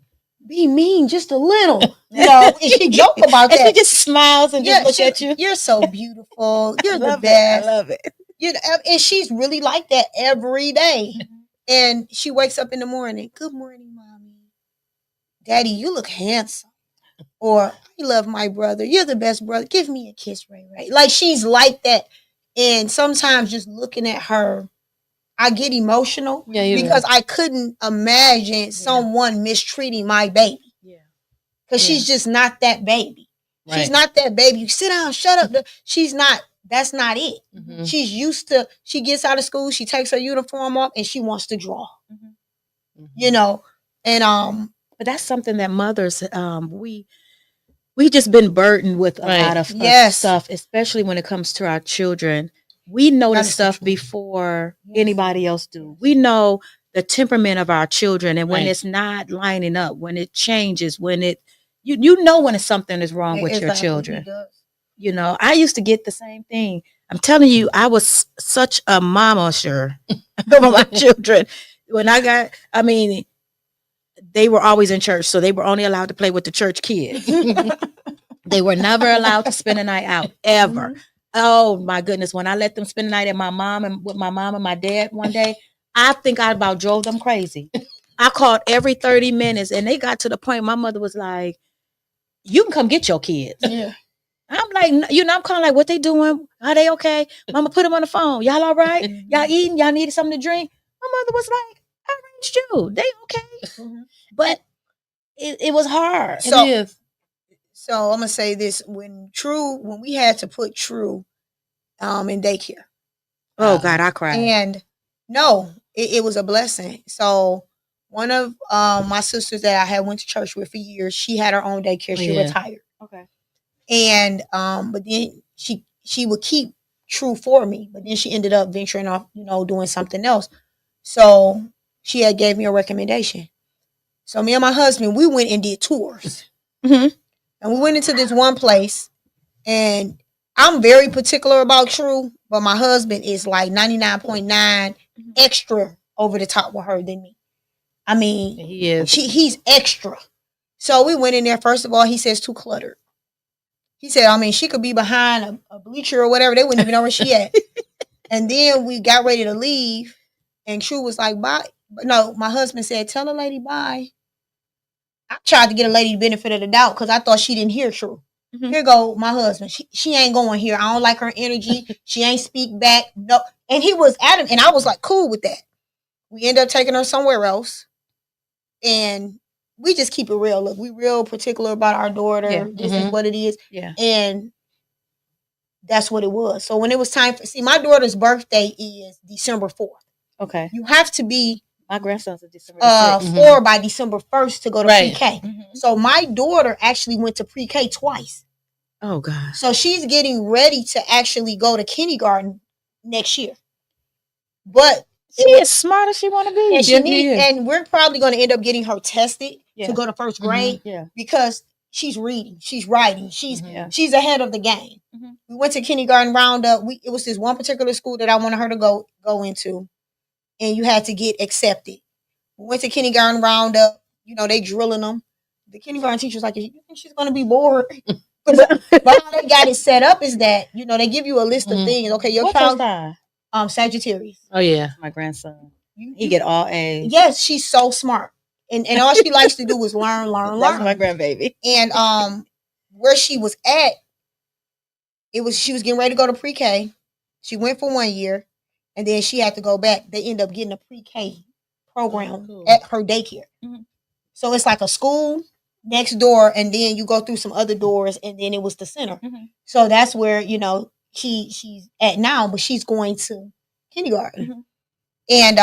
be mean just a little, you know. And she joke about And that. she just smiles and just look at you. You're so beautiful. You're the Love it. best. I love it. You know, and she's really like that every day. And she wakes up in the morning. Good morning, mommy. Daddy, you look handsome. Or I love my brother. You're the best brother. Give me a kiss, Ray Ray. Like she's like that. And sometimes just looking at her, I get emotional Yeah, you because I couldn't imagine someone mistreating my baby. Yeah. Because she's just not that baby. Right. She's not that baby. You sit down, shut up. She's not. That's not it. Mhm. She's used to. She gets out of school. She takes her uniform off, and she wants to draw. Mhm. You know, and But that's something that mothers, we just been burdened with a Right. lot of Yes. stuff, especially when it comes to our children. We know That the is so stuff true. before Yes. anybody else do. We know the temperament of our children, and when Right. it's not lining up, when it changes, when it you know when something is wrong with your children. You know, I used to get the same thing. I'm telling you, I was such a mama sure over my children. When I mean, they were always in church, so they were only allowed to play with the church kids. They were never allowed to spend a night out ever. Oh my goodness! When I let them spend the night at with my mom and my dad one day, I think I about drove them crazy. I called every 30 minutes, and they got to the point my mother was like, "You can come get your kids." Yeah. I'm like, you know, I'm kind of like, what they doing? Are they okay? Mama, put them on the phone. Y'all all right? Y'all eating? Y'all needed something to drink? My mother was like, I raised you. They okay. But it was hard. So- It is. So I'm gonna say this: when we had to put True, in daycare, Oh God, I cried. and no, it was a blessing. So one of my sisters that I had went to church with for years, she had her own daycare. She Yeah. retired. Okay. And but then she would keep True for me, but then she ended up venturing off, you know, doing something else. So she had gave me a recommendation. So me and my husband, we went and did tours. Mhm. And we went into this one place, and I'm very particular about True, but my husband is like 99.9 extra over the top with her than me. I mean, He is. he's extra. So we went in there. First of all, he says too cluttered. He said, I mean, she could be behind a bleacher or whatever. They wouldn't even know where she at. And then we got ready to leave, and True was like, bye. But no, my husband said, tell the lady bye. I tried to get a lady the benefit of the doubt because I thought she didn't hear True. Mhm. Here go my husband. She ain't going here. I don't like her energy. She ain't speak back. No. And he was adamant, and I was like, cool with that. We end up taking her somewhere else. And we just keep it real. Look, we real particular about our daughter. Yeah. This is Mhm. what it is. Yeah. And that's what it was. So when it was time my daughter's birthday is December 4th. Okay. You have to be My grandson's a December the 6th. 4 by December 1st to go to Right. pre-K. Mhm. So my daughter actually went to pre-K twice. Oh God. So she's getting ready to actually go to kindergarten next year. But She is smart as she want to be. and she Yes, she is. and we're probably going to end up getting her tested Yeah. to go to first grade Yeah. because she's reading, she's writing, Yeah. she's ahead of the game. Mhm. We went to kindergarten roundup. It was this one particular school that I wanted her to go into, and you had to get accepted. We went to kindergarten roundup. You know, they drilling them. The kindergarten teacher's like, you think she's gonna be bored? But how they got it set up is that, you know, they give you a list of Mhm. things. Okay, your What's her child, sign? Sagittarius. Oh yeah. My grandson. You, He get all A's. yes, she's so smart, and all she likes to do is learn, learn, That's my learn. grandbaby. And where she was at, she was getting ready to go to pre-K. She went for 1 year, and then she had to go back. They end up getting a pre-K program Oh, cool. at her daycare. Mhm. So it's like a school next door, and then you go through some other doors, and then it was the center. Mhm. So that's where, you know, she's at now, but she's going to kindergarten. Mhm. And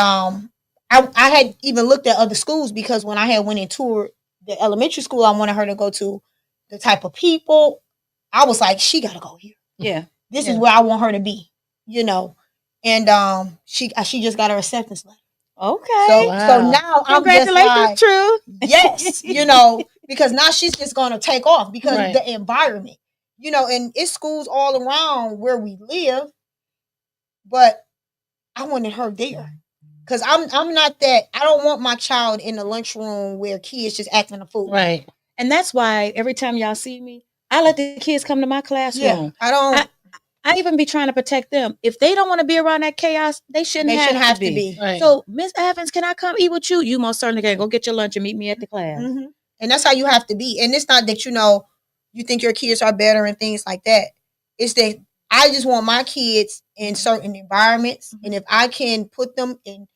I had even looked at other schools, because when I had went and toured the elementary school I wanted her to go to, the type of people, I was like, she gotta go here. Yeah. This Yeah. is where I want her to be, you know. And she just got her acceptance letter. Okay. So Wow. now I'm just Congratulations, like, True. yes, you know, because now she's just gonna take off because Right. the environment, you know, and it's schools all around where we live, but I wanted her there. Cause I'm not that, I don't want my child in the lunchroom where kids just acting a fool. Right. And that's why every time y'all see me, I let the kids come to my classroom. Yeah, I don't. I even be trying to protect them. If they don't want to be around that chaos, they shouldn't have to be. Right. So, Miss Evans, can I come eat with you? You most certainly can. Go get your lunch and meet me at the class. Mhm. And that's how you have to be. And it's not that, you know, you think your kids are better and things like that. It's that I just want my kids in certain environments, and if I can put them in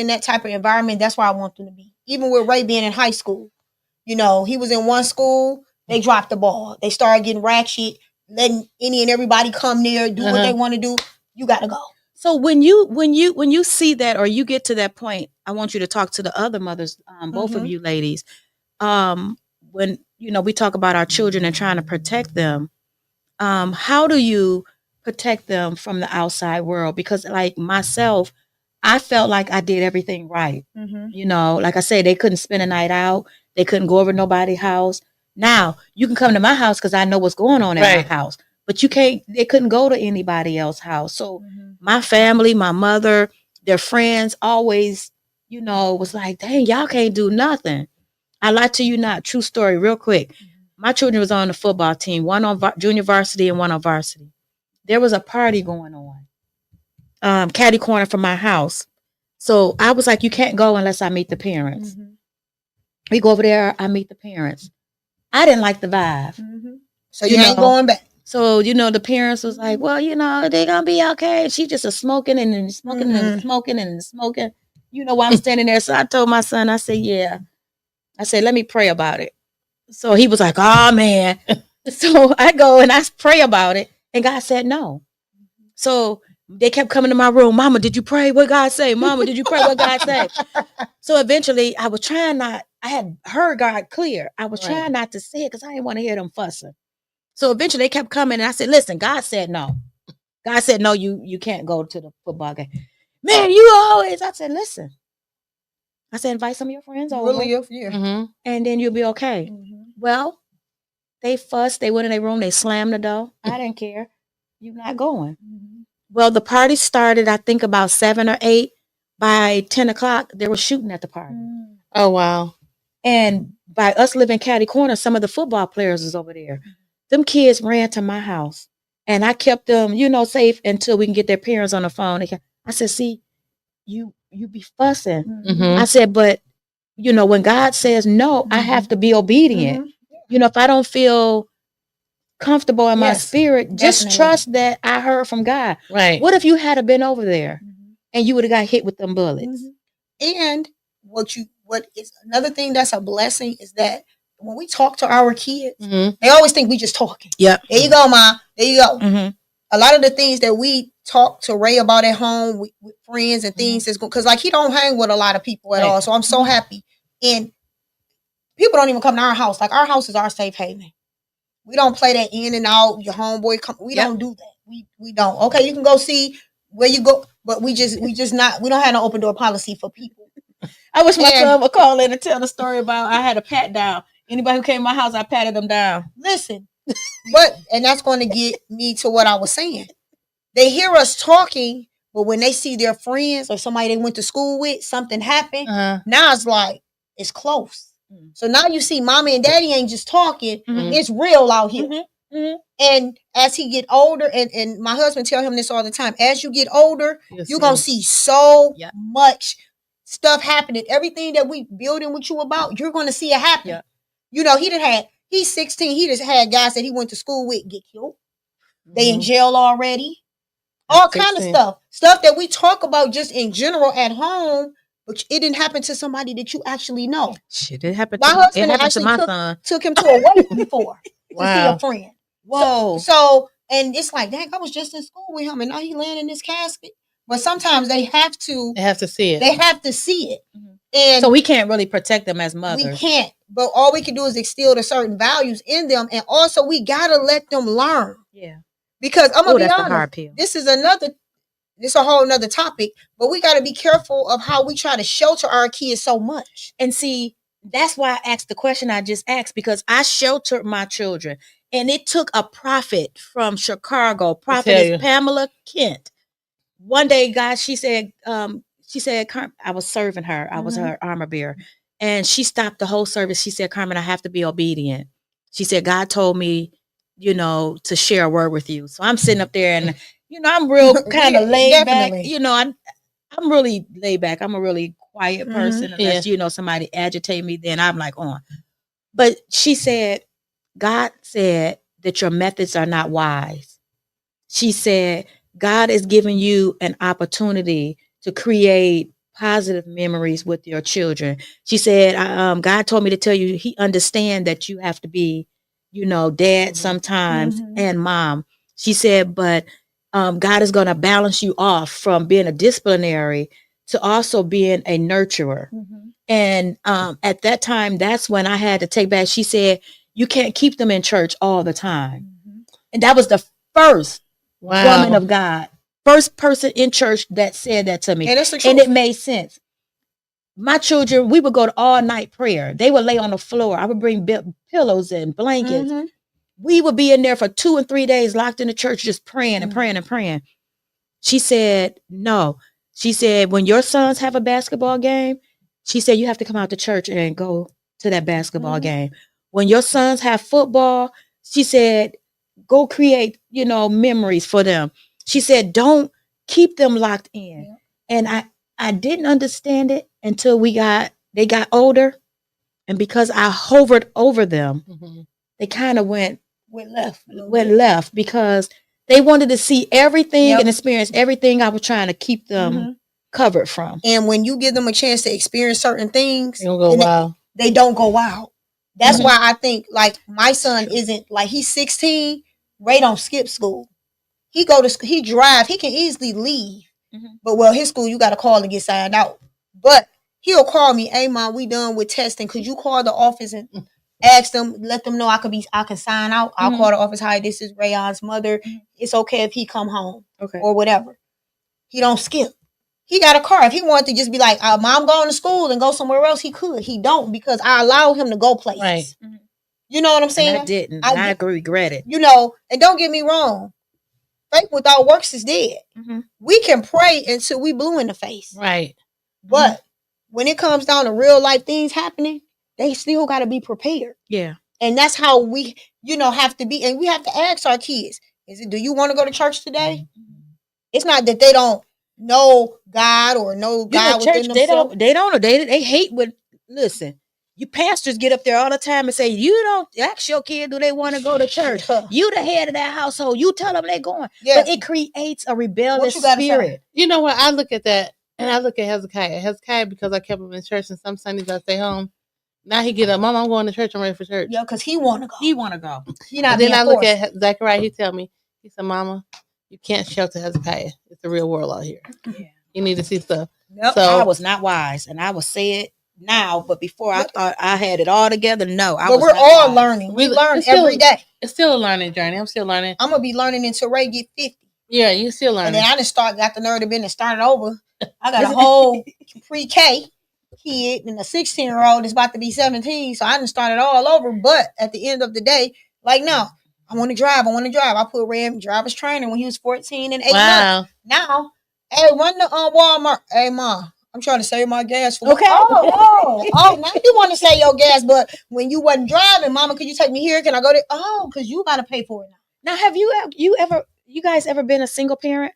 that type of environment, that's where I want them to be. Even with Ray being in high school, you know, he was in one school, they dropped the ball, they started getting ratchet, letting any and everybody come near, do what they want to do. You got to go. So when you see that, or you get to that point, I want you to talk to the other mothers, both of you ladies. When you know we talk about our children and trying to protect them, how do you protect them from the outside world? Because like myself, I felt like I did everything right. You know, like I said, they couldn't spend a night out. They couldn't go over to nobody's house. Now you can come to my house because I know what's going on at my house, but you can't. They couldn't go to anybody else's house. So my family, my mother, their friends always, you know, was like, dang, y'all can't do nothing. I lie to you not. True story, real quick. My children was on the football team, one on junior varsity and one on varsity. There was a party going on, catty corner from my house. So I was like, you can't go unless I meet the parents. We go over there, I meet the parents. I didn't like the vibe. So you ain't going back. So, you know, the parents was like, well, you know, they're going to be okay. She just a smoking and then smoking and smoking and smoking. You know, while I'm standing there. So I told my son, I said, yeah. I said, let me pray about it. So he was like, oh, man. So I go and I pray about it. And God said no. So they kept coming to my room. Mama, did you pray what God say? Mama, did you pray what God say? So eventually I was trying not, I had heard God clear. I was trying not to say it because I didn't want to hear them fussing. So eventually they kept coming and I said, listen, God said no. God said, no, you can't go to the football game. Man, you always, I said, listen. I said, invite some of your friends over. And then you'll be okay. Well, they fussed. They went in their room. They slammed the door. I didn't care. You're not going. Well, the party started, I think, about 7 or 8. By 10 o'clock, they were shooting at the party. Oh, wow. And by us living catty corner, some of the football players was over there. Them kids ran to my house. And I kept them, you know, safe until we can get their parents on the phone. I said, see, you be fussing. I said, but, you know, when God says no, I have to be obedient. You know, if I don't feel comfortable in my spirit, just trust that I heard from God. Right. What if you had been over there and you would have got hit with them bullets? And what is another thing that's a blessing is that when we talk to our kids, they always think we just talking. Yep. There you go, Ma. There you go. A lot of the things that we talk to Ray about at home with friends and things is because like he don't hang with a lot of people at all. So I'm so happy. And people don't even come to our house. Like our house is our safe haven. We don't play that in and out. Your homeboy come. We don't do that. We don't. Okay, you can go see where you go, but we just not. We don't have no open door policy for people. I wish my son would call in and tell the story about I had a pat down Anybody who came to my house, I patted them down. Listen, and that's going to get me to what I was saying. They hear us talking, but when they see their friends or somebody they went to school with, something happened. Now it's like it's close. So now you see, mommy and daddy ain't just talking; it's real out here. And as he get older, and my husband tell him this all the time, as you get older, you're gonna see so much stuff happening. Everything that we building with you about, you're gonna see it happen. Yeah. You know, he's 16. He just had guys that he went to school with get killed. They in jail already. All kind of stuff that we talk about just in general at home, but it didn't happen to somebody that you actually know. Shit, it happened. My husband to my son. Took him to a wake before to see a friend. Whoa. So and it's like, dang, I was just in school with him, and now he laying in this casket. But sometimes they have to. They have to see it. They have to see it, and so we can't really protect them as mothers. We can't. But all we can do is instill the certain values in them, and also we gotta let them learn. Yeah. Because I'm gonna be honest, hard pill. This is a whole nother topic, but we got to be careful of how we try to shelter our kids so much. And see, that's why I asked the question I just asked, because I sheltered my children, and it took a prophet from Chicago, prophetess Pamela Kent. One day, guys, she said, I was serving her. I was her armor bearer, and she stopped the whole service. She said, Carmen, I have to be obedient. She said, God told me, to share a word with you. So I'm sitting up there, and I'm real kind of laid back. I'm really laid back. I'm a really quiet person. Unless, somebody agitate me, then I'm like on. But she said, God said that your methods are not wise. She said, God is giving you an opportunity to create positive memories with your children. She said, God told me to tell you, he understands that you have to be, dad sometimes and mom. She said, but God is going to balance you off from being a disciplinary to also being a nurturer. And at that time, that's when I had to take back. She said, you can't keep them in church all the time. And that was the first woman of God, first person in church that said that to me. And it made sense. My children, we would go to all night prayer. They would lay on the floor. I would bring pillows and blankets. We would be in there for 2 and 3 days locked in the church, just praying and praying and praying. She said, no. She said, when your sons have a basketball game, she said, you have to come out to church and go to that basketball game. When your sons have football, she said, go create, memories for them. She said, don't keep them locked in. And I didn't understand it until they got older. And because I hovered over them, they kind of went left because they wanted to see everything and experience everything I was trying to keep them covered from. And when you give them a chance to experience certain things, they don't go wild. They don't go wild. That's why I think, like, my son isn't, like, he's 16. Ray don't skip school. He drive. He can easily leave. But, his school, you got to call and get signed out. But he'll call me, hey, Mom, we done with testing. Could you call the office and ask them, let them know I can sign out. I'll call the office. Hi, this is Rayon's mother. It's okay if he come home or whatever. He don't skip. He got a car. If he wanted to just be like, Mom going to school and go somewhere else, he could. He don't, because I allow him to go places. Right. You know what I'm saying? And I didn't. I regret it. And don't get me wrong. Faith without works is dead. We can pray until we blue in the face. Right. But when it comes down to real life things happening, they still got to be prepared. Yeah. And that's how we, have to be. And we have to ask our kids, do you want to go to church today? It's not that they don't know God or know God within themselves. They don't. They hate when, listen, you pastors get up there all the time and say, you don't ask your kid, do they want to go to church? You the head of that household. You tell them they're going. But it creates a rebellious spirit. You know what? I look at that, and I look at Hezekiah. Hezekiah, because I kept him in church, and some Sundays I stay home. Now he get up, Mom, I'm going to church. I'm ready for church. Yeah, because he want to go. Then I look at Zechariah. He tell me, he said, Mama, you can't shelter Hezekiah. It's the real world out here. Yeah. You need to see stuff. Nope, so I was not wise, and I will say it now. But before I thought I had it all together. No, but we're all learning. We learn every day. It's still a learning journey. I'm still learning. I'm gonna be learning until Ray get 50. Yeah, you still learning. And then I got the nerve to be and started over. I got a whole pre-K. kid and a 16-year-old is about to be 17. So I done started all over. But at the end of the day, like now, I want to drive. I put Ray in driver's training when he was 14 and 8 months. Wow. Now, hey, run to Walmart. Hey, Ma, I'm trying to save my gas. Okay. Oh, now you want to save your gas, but when you wasn't driving, Mama, could you take me here? Can I go there? Oh, because you got to pay for it now. Now, have you guys ever been a single parent?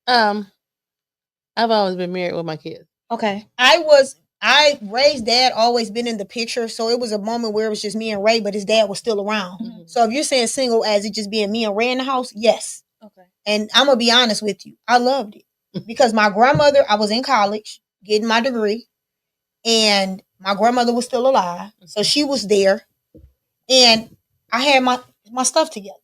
I've always been married with my kids. Okay. Ray's dad always been in the picture, so it was a moment where it was just me and Ray, but his dad was still around. Mm-hmm. So if you're saying single as it just being me and Ray in the house, yes. Okay. And I'm gonna be honest with you, I loved it because my grandmother, I was in college getting my degree, and my grandmother was still alive, so she was there, and I had my stuff together.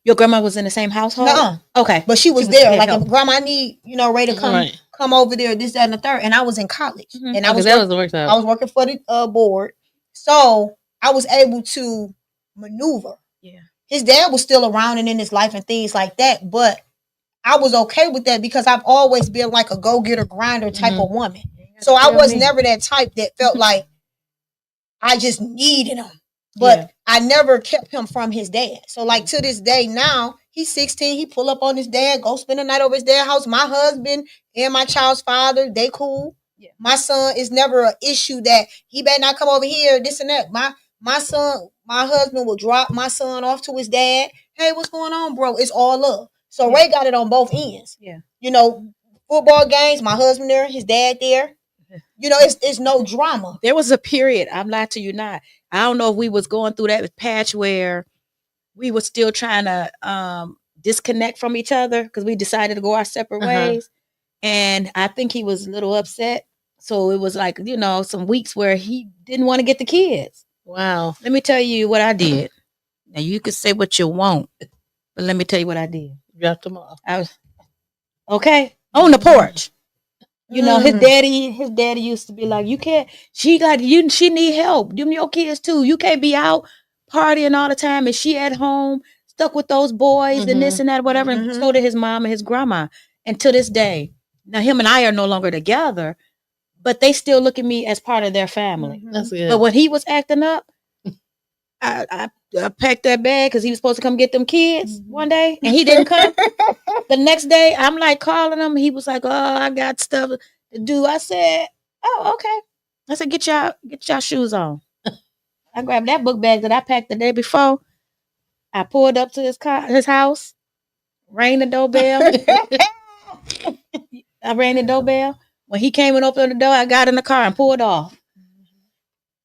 Your grandma was in the same household? Nuh-uh. Okay. But she was She was there. there Like, help. if Grandma, I need, Ray to come over there, this, that, and the third. And I was in college. Mhm. And I was the work I was working for the board. So I was able to maneuver. Yeah. His dad was still around and in his life and things like that. But I was okay with that because I've always been like a go-getter, grinder type of woman. So I was never that type that felt like I just needed him. But I never kept him from his dad. So like to this day now, he's 16. He pull up on his dad, go spend the night over his dad's house. My husband and my child's father, they cool. Yeah. My son is never an issue that he better not come over here, this and that. My husband will drop my son off to his dad. Hey, what's going on, bro? It's all love. So Ray got it on both ends. Yeah. Football games, my husband there, his dad there. It's no drama. There was a period, I'm lying to you not. I don't know if we was going through that patch where we were still trying to disconnect from each other because we decided to go our separate ways. And I think he was a little upset. So it was like, some weeks where he didn't want to get the kids. Wow. Let me tell you what I did. Now you can say what you want, but let me tell you what I did. Dropped them off. I was on the porch. His daddy used to be like, you can't, she need help. Them your kids too. You can't be out partying all the time and she at home stuck with those boys and this and that, whatever. And so did his mom and his grandma. And to this day, now him and I are no longer together, but they still look at me as part of their family. That's good. But when he was acting up, I packed that bag because he was supposed to come get them kids one day and he didn't come. The next day, I'm like calling him. He was like, "Oh, I got stuff to do." I said, "Oh, okay." I said, "Get y'all shoes on." I grabbed that book bag that I packed the day before. I pulled up to his house, rang the doorbell. I rang the doorbell. When he came and opened the door, I got in the car and pulled off.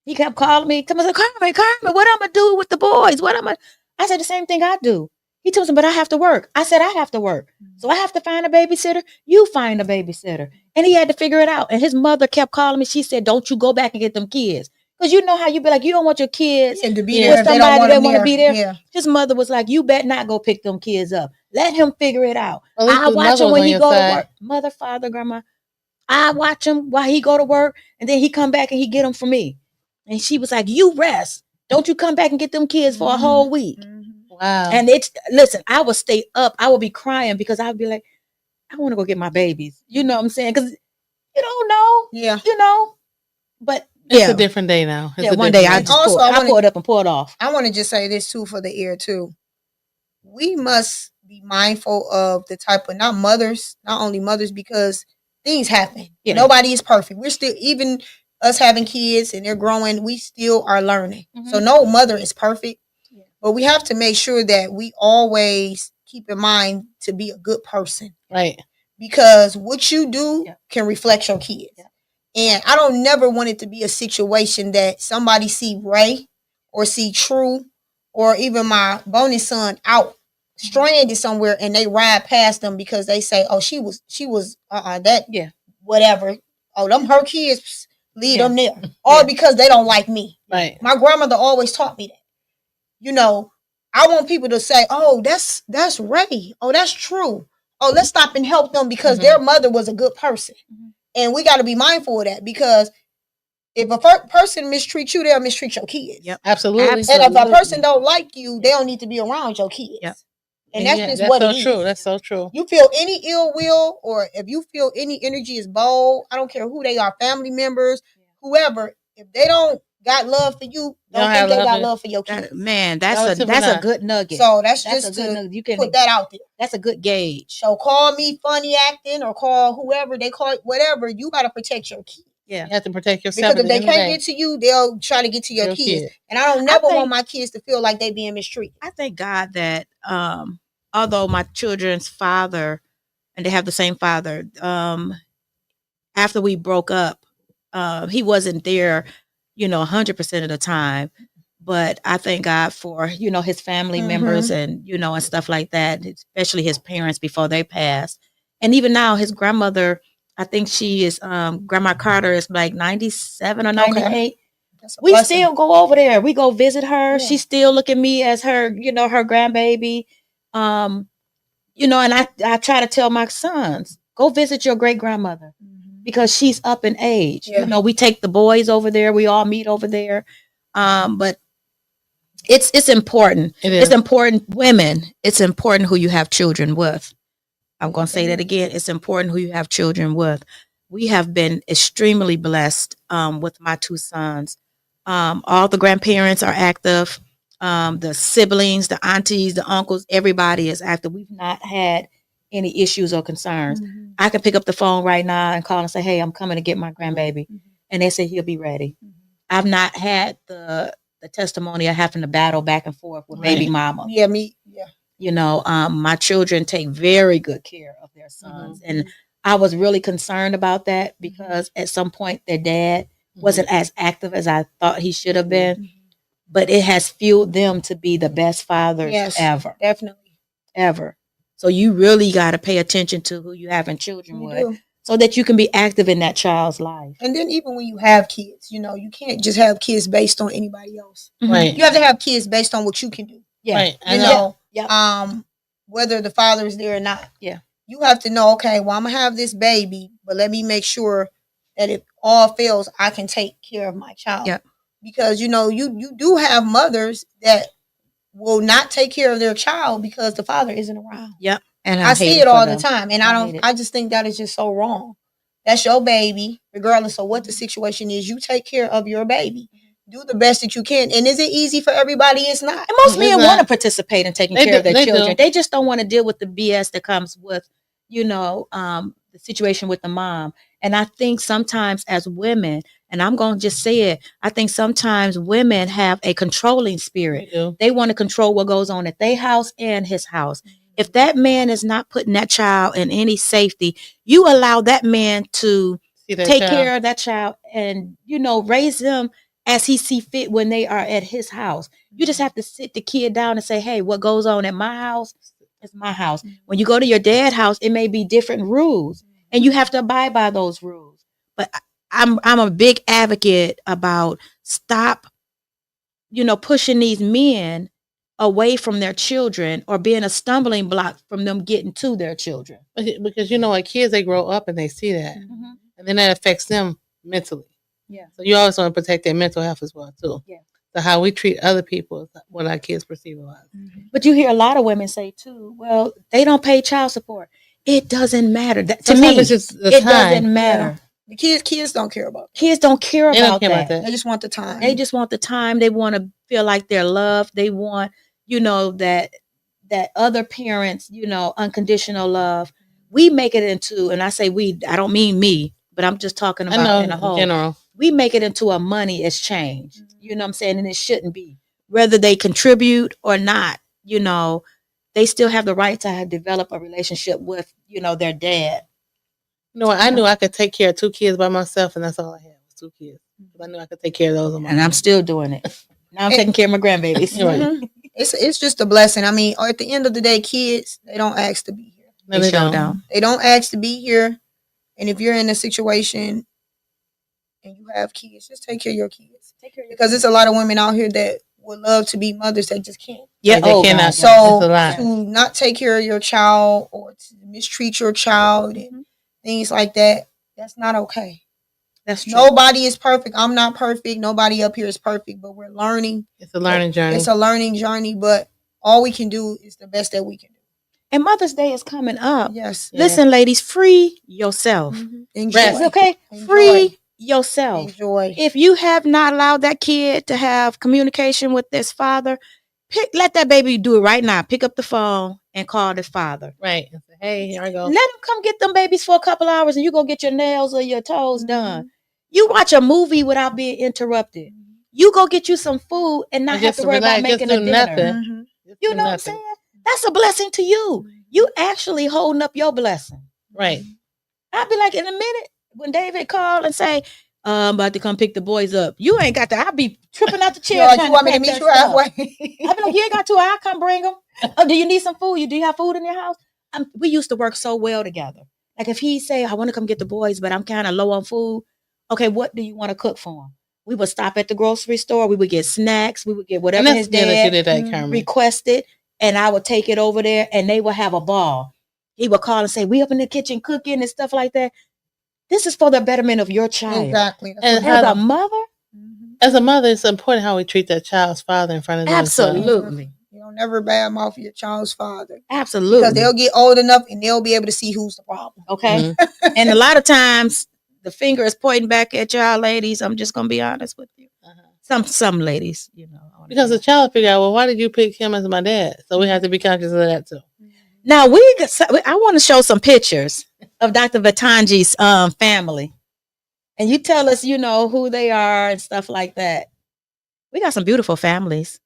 He kept calling me. Come on, Carmen, what I'm gonna do with the boys? I said the same thing I do. He told me, but I have to work. I said, I have to work. So I have to find a babysitter. You find a babysitter. And he had to figure it out. And his mother kept calling me. She said, don't you go back and get them kids. Because you know how you be like, you don't want your kids to be with there. somebody that want to be there. Yeah. His mother was like, you better not go pick them kids up. Let him figure it out. I watch him when he go to work. Mother, father, grandma. I watch him while he go to work. And then he come back and he get them for me. And she was like, you rest. Don't you come back and get them kids for a whole week. Wow. And listen, I would stay up. I would be crying because I would be like, I want to go get my babies. You know what I'm saying? Because you don't know. Yeah. But it's a different day now. One day I pull it up and pull it off. I want to just say this too for the ear too. We must be mindful of the type of not only mothers, because things happen. Yeah. Nobody is perfect. We're still, even us having kids and they're growing, we still are learning. So no mother is perfect. Yeah. But we have to make sure that we always keep in mind to be a good person. Right. Because what you do can reflect your kids. Yeah. And I don't never want it to be a situation that somebody see Ray or see True or even my bonus son out stranded somewhere and they ride past them because they say, oh, she was whatever. Oh, them her kids, leave them there. All because they don't like me. Right. My grandmother always taught me that. I want people to say, oh, that's Ray. Oh, that's True. Oh, let's stop and help them because their mother was a good person. And we got to be mindful of that because if a person mistreats you, they'll mistreat your kids. Yep, absolutely. And if a person don't like you, they don't need to be around your kids. Yep. And that's yeah, just that's what so it is. true. That's so true. You feel any ill will, or if you feel any energy is bold, I don't care who they are, family members, whoever, if they don't got love for you, don't think they got love for your kids. Man, No, it's that's a not. good nugget. So that's That's just a good to nugget. You can put that out there. That's a good gauge. So call me funny acting or call whoever they call it, whatever. You got to protect your kids. Yeah. You have to protect yourself. Because if at the they end of the can't day. get to you, they'll try to get to your Your kids. kid. And I don't never think- want my kids to feel like they being mistreated. I thank God that although my children's father, and they have the same father, after we broke up, he wasn't there, 100% of the time. But I thank God for, his family members and, and stuff like that, especially his parents before they passed. And even now, his grandmother, I think she is, Grandma Carter is like 97 or 98. Okay. We still go over there. We go visit her. Yeah. She still look at me as her, her grandbaby. And I try to tell my sons, go visit your great grandmother because she's up in age. Yeah. We take the boys over there. We all meet over there. But it's important. It is. It's important, women. It's important who you have children with. I'm going to say that again. It's important who you have children with. We have been extremely blessed with my two sons. All the grandparents are active. The siblings, the aunties, the uncles, everybody is active. We've not had any issues or concerns. I can pick up the phone right now and call and say, hey, I'm coming to get my grandbaby. And they say he'll be ready. I've not had the testimony of having to battle back and forth with baby mama. Yeah, me. Yeah. My children take very good care of their sons. And I was really concerned about that because at some point their dad wasn't as active as I thought he should have been. But it has fueled them to be the best fathers ever. Definitely. Ever. So you really got to pay attention to who you having children You with do. so that you can be active in that child's life. And then even when you have kids, you can't just have kids based on anybody else. Right. You have to have kids based on what you can do. Yeah. Right. I You know. know, Yeah. whether the father is there or not. Yeah. You have to know, okay, well, I'm gonna have this baby, but let me make sure that if all fails, I can take care of my child. Yeah. Because you do have mothers that will not take care of their child because the father isn't around. Yep. And I see it all the time, and I hate it. I just think that is just so wrong. That's your baby, regardless of what the situation is. You take care of your baby. Do the best that you can. And is it easy for everybody? It's not. And most men It's want to not. participate in taking They care of do- their they children. do. They just don't want to deal with the BS that comes with, the situation with the mom. And I think sometimes as women, and I'm going to just say it, I think sometimes women have a controlling spirit. We do. They want to control what goes on at their house and his house. If that man is not putting that child in any safety, you allow that man to See that take child. care of that child and, raise them as he see fit when they are at his house. You just have to sit the kid down and say, hey, what goes on at my house is my house. When you go to your dad's house, it may be different rules and you have to abide by those rules. But I'm a big advocate about stop, pushing these men away from their children or being a stumbling block from them getting to their children. Because what, kids, they grow up and they see that. And then that affects them mentally. Yeah. So you always want to protect their mental health as well, too. Yeah. So how we treat other people is what our kids perceive of us. But you hear a lot of women say too, well, they don't pay child support. It doesn't matter. To Sometimes me, it's just the it time. doesn't matter. The kids don't care about Kids don't care They don't about care that. about that. They just want the time. They just want the time. They want to feel like they're loved. They want, that other parents, unconditional love. We make it into, and I say we, I don't mean me, but I'm just talking I about know, in a in whole. general. We make it into a money exchange. You know what I'm saying? And it shouldn't be. Whether they contribute or not, they still have the right to have develop a relationship with, their dad. I knew I could take care of 2 kids by myself, and that's all I had was 2 kids. I knew I could take care of those on my And own. I'm still doing it. Now I'm taking care of my grandbabies. Right. Mhm. It's just a blessing. I mean, at the end of the day, kids, they don't ask to be here. No, They they show don't. down. They don't ask to be here. And if you're in a situation and you have kids, just take care of your kids. Because there's a lot of women out here that would love to be mothers that just can't. Yeah, They cannot. God. So It's a lot. to not take care of your child or to mistreat your child and things like that, that's not okay. That's true. Nobody is perfect. I'm not perfect. Nobody up here is perfect, but we're learning. It's a learning journey. It's a learning journey, but all we can do is the best that we can do. And Mother's Day is coming up. Yes. Yeah. Listen, ladies, free yourself. Enjoy. Rest. It's okay? Enjoy. Free yourself. Enjoy. If you have not allowed that kid to have communication with this father, let that baby do it right now. Pick up the phone and call this father. Right. And say, hey, here I go. Let him come get them babies for a couple hours and you go get your nails or your toes done. Mhm. You watch a movie without being interrupted. You go get you some food and not And have just to worry about relax, just making a do dinner. nothing. Mhm. Just You do know what I'm nothing. saying? That's a blessing to you. You actually holding up your blessing. Right. I'll be like, in a minute, when David called and say, I'm about to come pick the boys up. You ain't got to. I'll be tripping out the chair. You're like, trying you want me to pack meet that you stuff. halfway? I'll be like, you ain't got to. I'll come bring them. Oh, do you need some food? Do you have food in your house? We used to work so well together. Like if he say, I want to come get the boys, but I'm kind of low on food. Okay, what do you want to cook for him? We would stop at the grocery store. We would get snacks. We would get And whatever that's his good that you dad did that, Mhm. Carmen. requested, and I would take it over there, and they would have a ball. He would call and say, we up in the kitchen cooking and stuff like that. This is for the betterment of your child. Exactly. That's And what As how- a mother, Mhm. As a mother, it's important how we treat that child's father in front of them. absolutely. You don't never badmouth your child's father. Because Absolutely. they'll get old enough and they'll be able to see who's the problem. Okay. Mhm. And a lot of times the finger is pointing back at y'all ladies. I'm just gonna be honest with you. Some ladies, you know. Because the child figure out, well, why did you pick him as my dad? So we have to be conscious of that too. Now I want to show some pictures of Dr. Vatanji's family. And you tell us, you know, who they are and stuff like that. We got some beautiful families.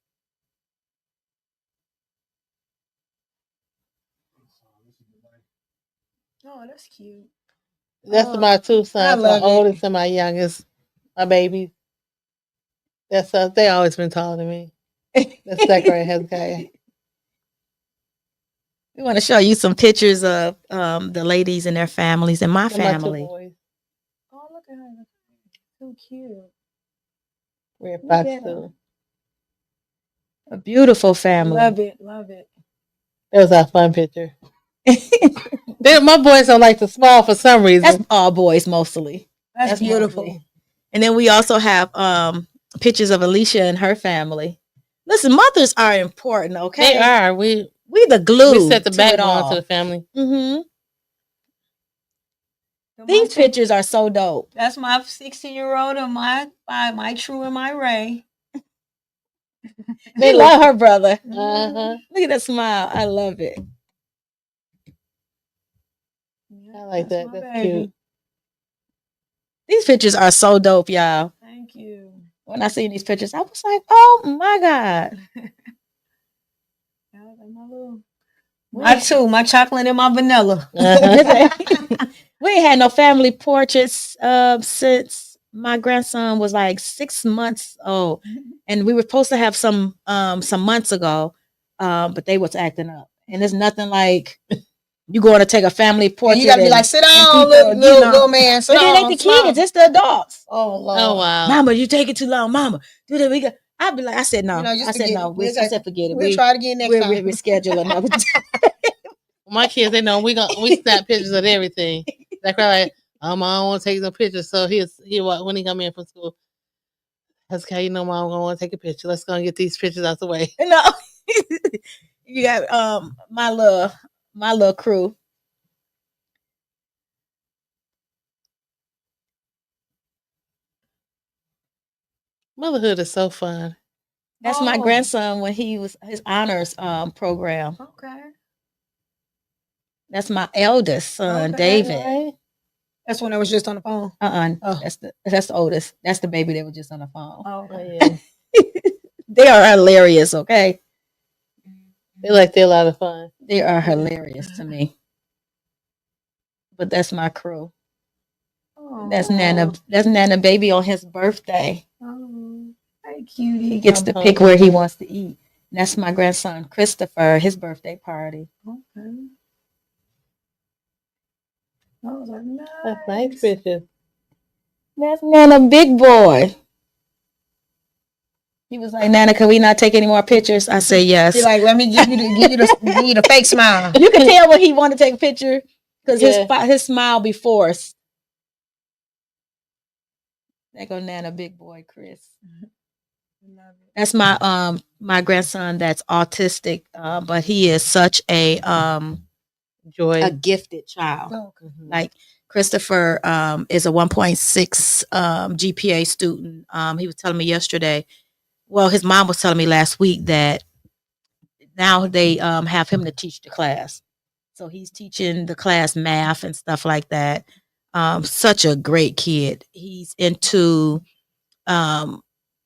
Oh, that's cute. That's Oh, my two I sons, my love it. oldest and my youngest, my babies. That's they always been taller than me. That's Zachary and Hezekiah. We want to show you some pictures of the ladies and their families and my And my two family. boys. Oh, look at her. So cute. We're Look Fox at 'em. too. A beautiful family. Love it. Love it. That was our fun picture. My boys don't like to smile for some reason. That's all boys mostly. That's beautiful. mostly. And then we also have pictures of Alicia and her family. Listen, mothers are important, okay? They are. We the glue. set the to it backbone all. to the family. Mhm. These pictures are so dope. That's my 16-year-old and my True and my Ray. They love her brother. Uh-huh. Look at that smile. I love it. I like that. my That's baby. cute. These pictures are so dope, y'all. Thank you. When I seen these pictures, I was like, oh my God. My two, my chocolate and my vanilla. Uh-huh. We ain't had no family portraits since my grandson was like 6 months old. And we were supposed to have some months ago, but they was acting up. And there's nothing like you going to take a family portrait. And you gotta be like, sit down, people, little man. Sit But it down. ain't the smile. kids, it's the adults. Oh Lord. Oh wow. Mama, you take it too long. Mama, do that. We got. I'd be like, I said no. You know, just I said forget no. it. I said forget it. We'll try it again next time. We reschedule another time. My kids, they know we snap pictures of everything. Like we're like, I don't want to take no pictures. So he when he come in from school, that's how you know mom gonna want to take a picture. Let's go and get these pictures out the way. No, you got my little crew. Motherhood is so fun. That's my Oh. grandson when he was his honors program. Okay. That's my eldest son, Okay. David. Right? That's when I was just on the phone. Oh. That's the oldest. That's the baby that was just on the phone. Oh, Oh, yeah. They are hilarious. Okay, They're a lot of fun. they are hilarious to me. But that's my crew. That's Nana. That's Nana baby on his birthday. Oh, hey, cutie. He gets to pick where he wants to eat. And that's my grandson Christopher. His birthday party. Okay. Those are nice. That's nice pictures. That's Nana big boy. He was like, Nana, can we not take any more pictures? I say yes. She's like, let me give you the fake smile. You can tell when he wanted to take a picture because Yeah. his smile be forced. There go Nana big boy Chris. That's my grandson that's autistic, but he is such a Joy. gifted child. Mhm. Like Christopher is a 1.6 GPA student. He was telling me yesterday. Well, his mom was telling me last week that now they have him to teach the class. So he's teaching the class math and stuff like that. Such a great kid. He's into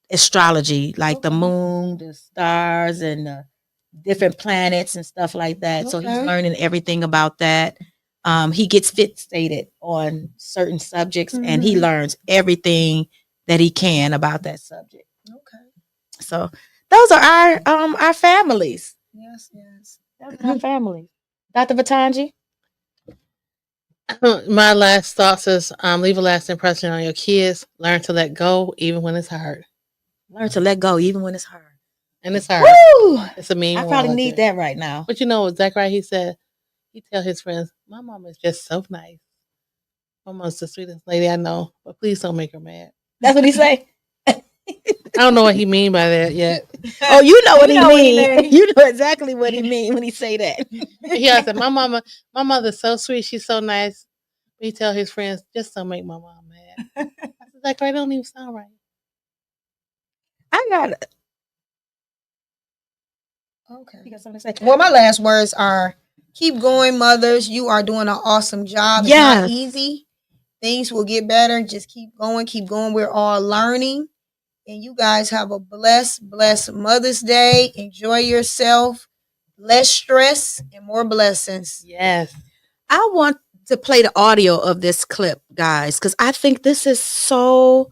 astrology, like the moon, the stars, and the different planets and stuff like that. So he's Okay. learning everything about that. He gets fixated on certain subjects and he learns everything that he can about that subject. Okay. So those are our families. Yes, yes. Those are our families. Dr. Batanji? My last thoughts is leave a lasting impression on your kids. Learn to let go even when it's hard. Learn to let go even when it's hard. And it's hard. Woo! It's a mean I one probably out need there. that right now. But you know what Zach Wright, he said, he tell his friends, my mom is just so nice. My mom's the sweetest lady I know, but please don't make her mad. That's what he say. I don't know what he mean by that yet. Oh, you know what You he know what he mean. mean. You know exactly what he mean when he say that. He always said, my mother's so sweet, she's so nice. He tell his friends, just don't make my mom mad. I said, Zach Wright, don't even sound right. I got Okay. you got something to say. Well, my last words are keep going, mothers. You are doing an awesome job. It's Yes. not easy. Things will get better. Just keep going, keep going. We're all learning. And you guys have a blessed Mother's Day. Enjoy yourself. Less stress and more blessings. Yes. I want to play the audio of this clip, guys, because I think this is so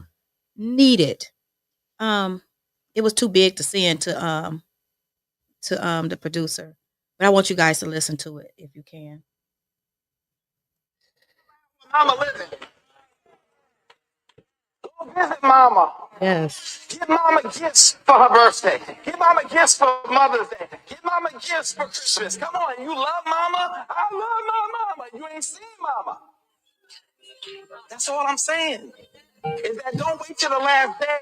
needed. It was too big to send to the producer, but I want you guys to listen to it if you can. Mama living. Go visit mama. Yes. Get mama gifts for her birthday. Get mama gifts for Mother's Day. Get mama gifts for Christmas. Come on, you love mama? I love my mama. You ain't seen mama. That's all I'm saying. Is that don't wait till the last day.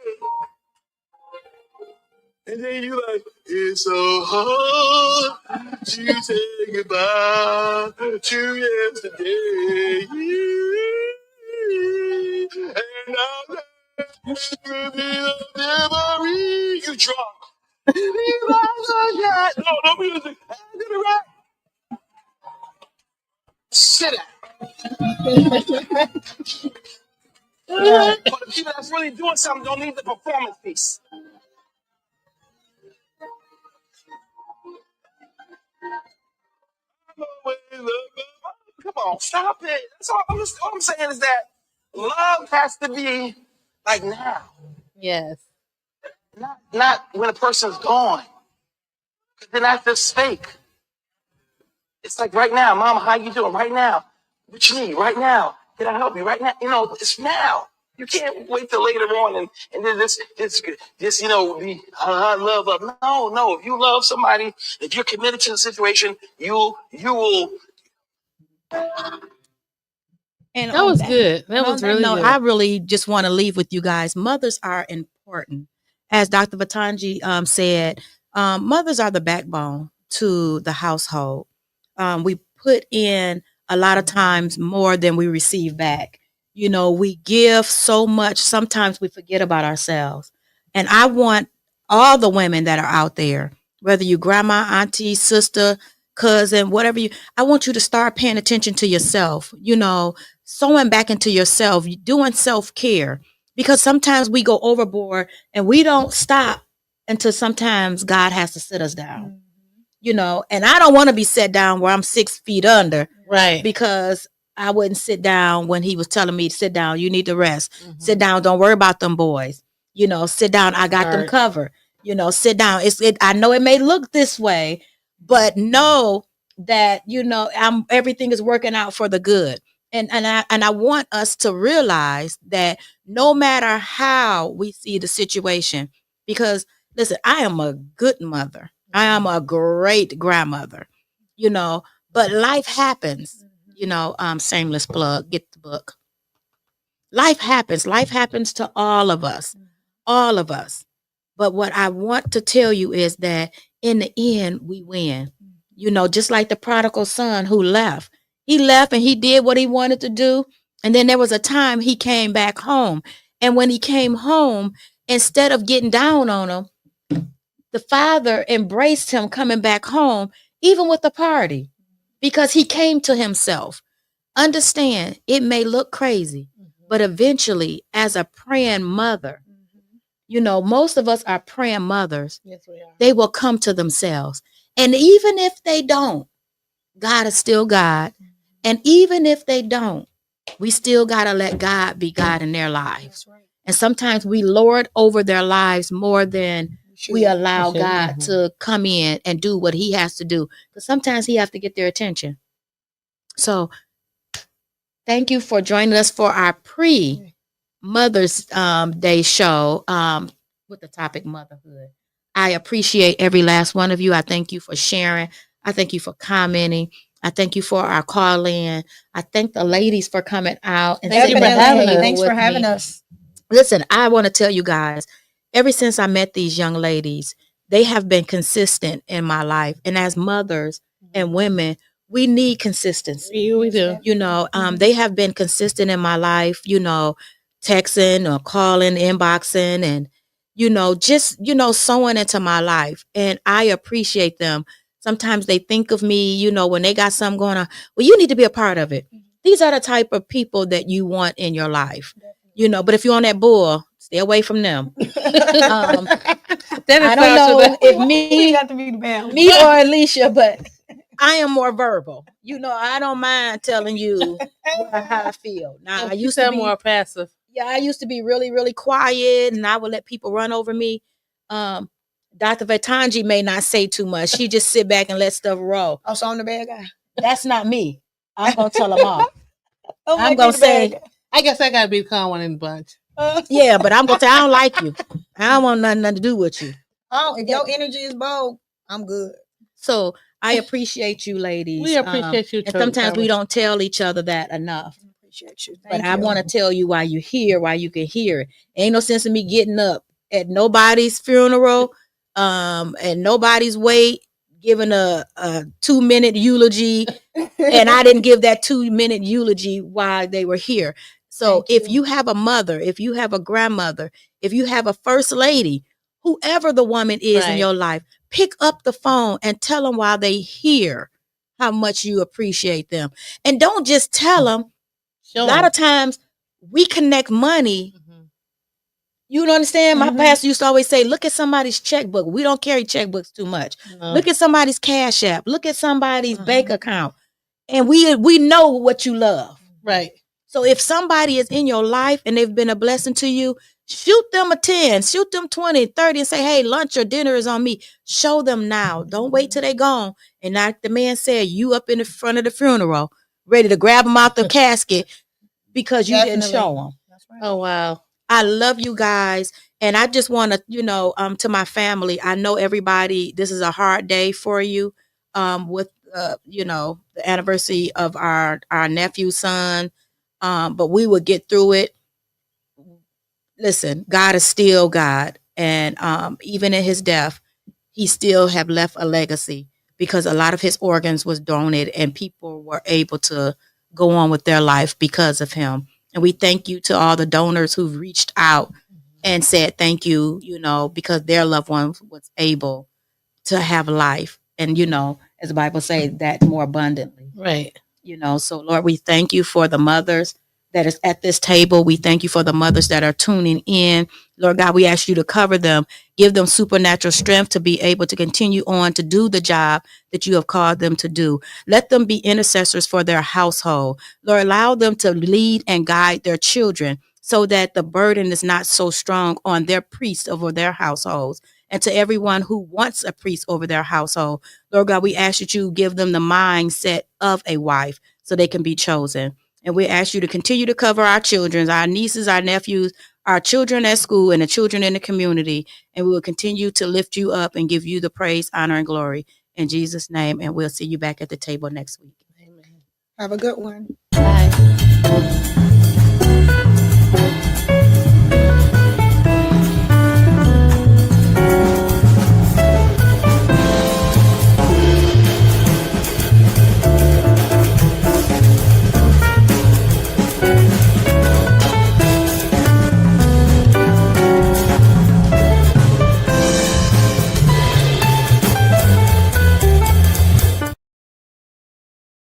And then you like, it's so hard to say goodbye to yesterday. And now memory, you drunk. No, no music. Sit down. But the people that's really doing something don't need the performance piece. Come on, stop it. That's all I'm saying is that love has to be like now, Yes. not when a person's gone. 'Cause then that's just fake. It's like right now, Mama, how you doing? Right now, what you need? Right now, can I help you? Right now, it's now. You can't wait till later on and then this the I love up. No. If you love somebody, if you're committed to the situation, you will. And That was good. That was really good. I really just want to leave with you guys. Mothers are important. As Dr. Batanji said, mothers are the backbone to the household. We put in a lot of times more than we receive back. You know, we give so much, sometimes we forget about ourselves. And I want all the women that are out there, whether you grandma, auntie, sister, cousin, whatever I want you to start paying attention to yourself, sewing back into yourself, doing self-care, because sometimes we go overboard and we don't stop until sometimes God has to sit us down, and I don't want to be set down where I'm 6 feet under, Right. because I wouldn't sit down when he was telling me to sit down. You need to rest. Sit down. Don't worry about them boys. Sit down. I got them covered. Sit down. I know it may look this way, but know that, everything is working out for the good. And I want us to realize that no matter how we see the situation, because listen, I am a good mother. I am a great grandmother, but life happens, shameless plug, get the book. Life happens. Life happens to all of us, But what I want to tell you is that in the end, we win. You know, just like the prodigal son who left. He left and he did what he wanted to do. And then there was a time he came back home. And when he came home, instead of getting down on him, the father embraced him coming back home, even with the party, because he came to himself. Understand, it may look crazy, but eventually, as a praying mother, you know, most of us are praying mothers. Yes, we are. They will come to themselves. And even if they don't, God is still God. And even if they don't, we still got to let God be God in their lives. That's right. And sometimes we lord over their lives more than we allow should. God to come in and do what he has to do. Because sometimes he has to get their attention. So thank you for joining us for our pre-Mother's Day show with the topic motherhood. I appreciate every last one of you. I thank you for sharing. I thank you for commenting. I thank you for our call in. I thank the ladies for coming out. And Thank you for sitting at the having us. table Thanks for with having me. us. Listen, I want to tell you guys, ever since I met these young ladies, they have been consistent in my life. And as mothers and women, we need consistency. We do. You know, they have been consistent in my life, you know, texting or calling, inboxing, and, you know, just, you know, sewing into my life. And I appreciate them. Sometimes they think of me, you know, when they got something going on, well, you need to be a part of it. These are the type of people that you want in your life, you know, but if you're on that bull, stay away from them. I don't know if We got to be the bell. me or Alicia, but I am more verbal. You know, I don't mind telling you how I feel. Now, I used to be more passive. yeah, I used to be really, really quiet, and I would let people run over me. Dr. Vatanji may not say too much. She just sit back and let stuff roll. Oh, so I'm the bad guy. That's not me. I'm gonna tell them off. Oh, I'm gonna say, I guess I gotta be the calm one in the bunch. yeah, but I'm gonna say I don't like you. I don't want nothing to do with you. Oh, if your energy is bold, I'm good. So I appreciate you, ladies. We appreciate you And too, sometimes we Carmen. don't tell each other that enough. I appreciate you. But I want to tell you why you here, why you can hear it. Ain't no sense in me getting up at nobody's funeral, and nobody's wake, giving a 2-minute eulogy, and I didn't give that 2-minute eulogy while they were here. So Thank if you. you have a mother, if you have a grandmother, if you have a first lady, whoever the woman is in Right. your life, pick up the phone and tell them while they hear how much you appreciate them. And don't just tell them. Show A lot 'em. of times we connect money. Mhm. You don't understand? My Mhm. pastor used to always say, look at somebody's checkbook. We don't carry checkbooks too much. No. Look at somebody's Cash App. Look at somebody's Uh-huh. bank account. And we know what you love. Right. So if somebody is in your life and they've been a blessing to you, shoot them a 10, shoot them 20, 30 and say, hey, lunch or dinner is on me. Show them now. Don't wait till they gone. And like the man said, you up in the front of the funeral, ready to grab them out the casket because you didn't Definitely. show them. That's right. Oh wow. I love you guys. And I just want to, you know, to my family, I know everybody, this is a hard day for you, with, you know, the anniversary of our nephew's son. But we will get through it. Listen, God is still God. And even in his death, he still have left a legacy because a lot of his organs was donated and people were able to go on with their life because of him. And we thank you to all the donors who've reached out and said thank you, you know, because their loved one was able to have life. And, you know, as the Bible says, that more abundantly. Right. You know, so Lord, we thank you for the mothers that is at this table. We thank you for the mothers that are tuning in. Lord God, we ask you to cover them, give them supernatural strength to be able to continue on to do the job that you have called them to do. Let them be intercessors for their household. Lord, allow them to lead and guide their children so that the burden is not so strong on their priests over their households. And to everyone who wants a priest over their household, Lord God, we ask that you give them the mindset of a wife so they can be chosen. And we ask you to continue to cover our children, our nieces, our nephews, our children at school, and the children in the community. And we will continue to lift you up and give you the praise, honor, and glory in Jesus' name. And we'll see you back at the table next week. Amen. Have a good one. Bye.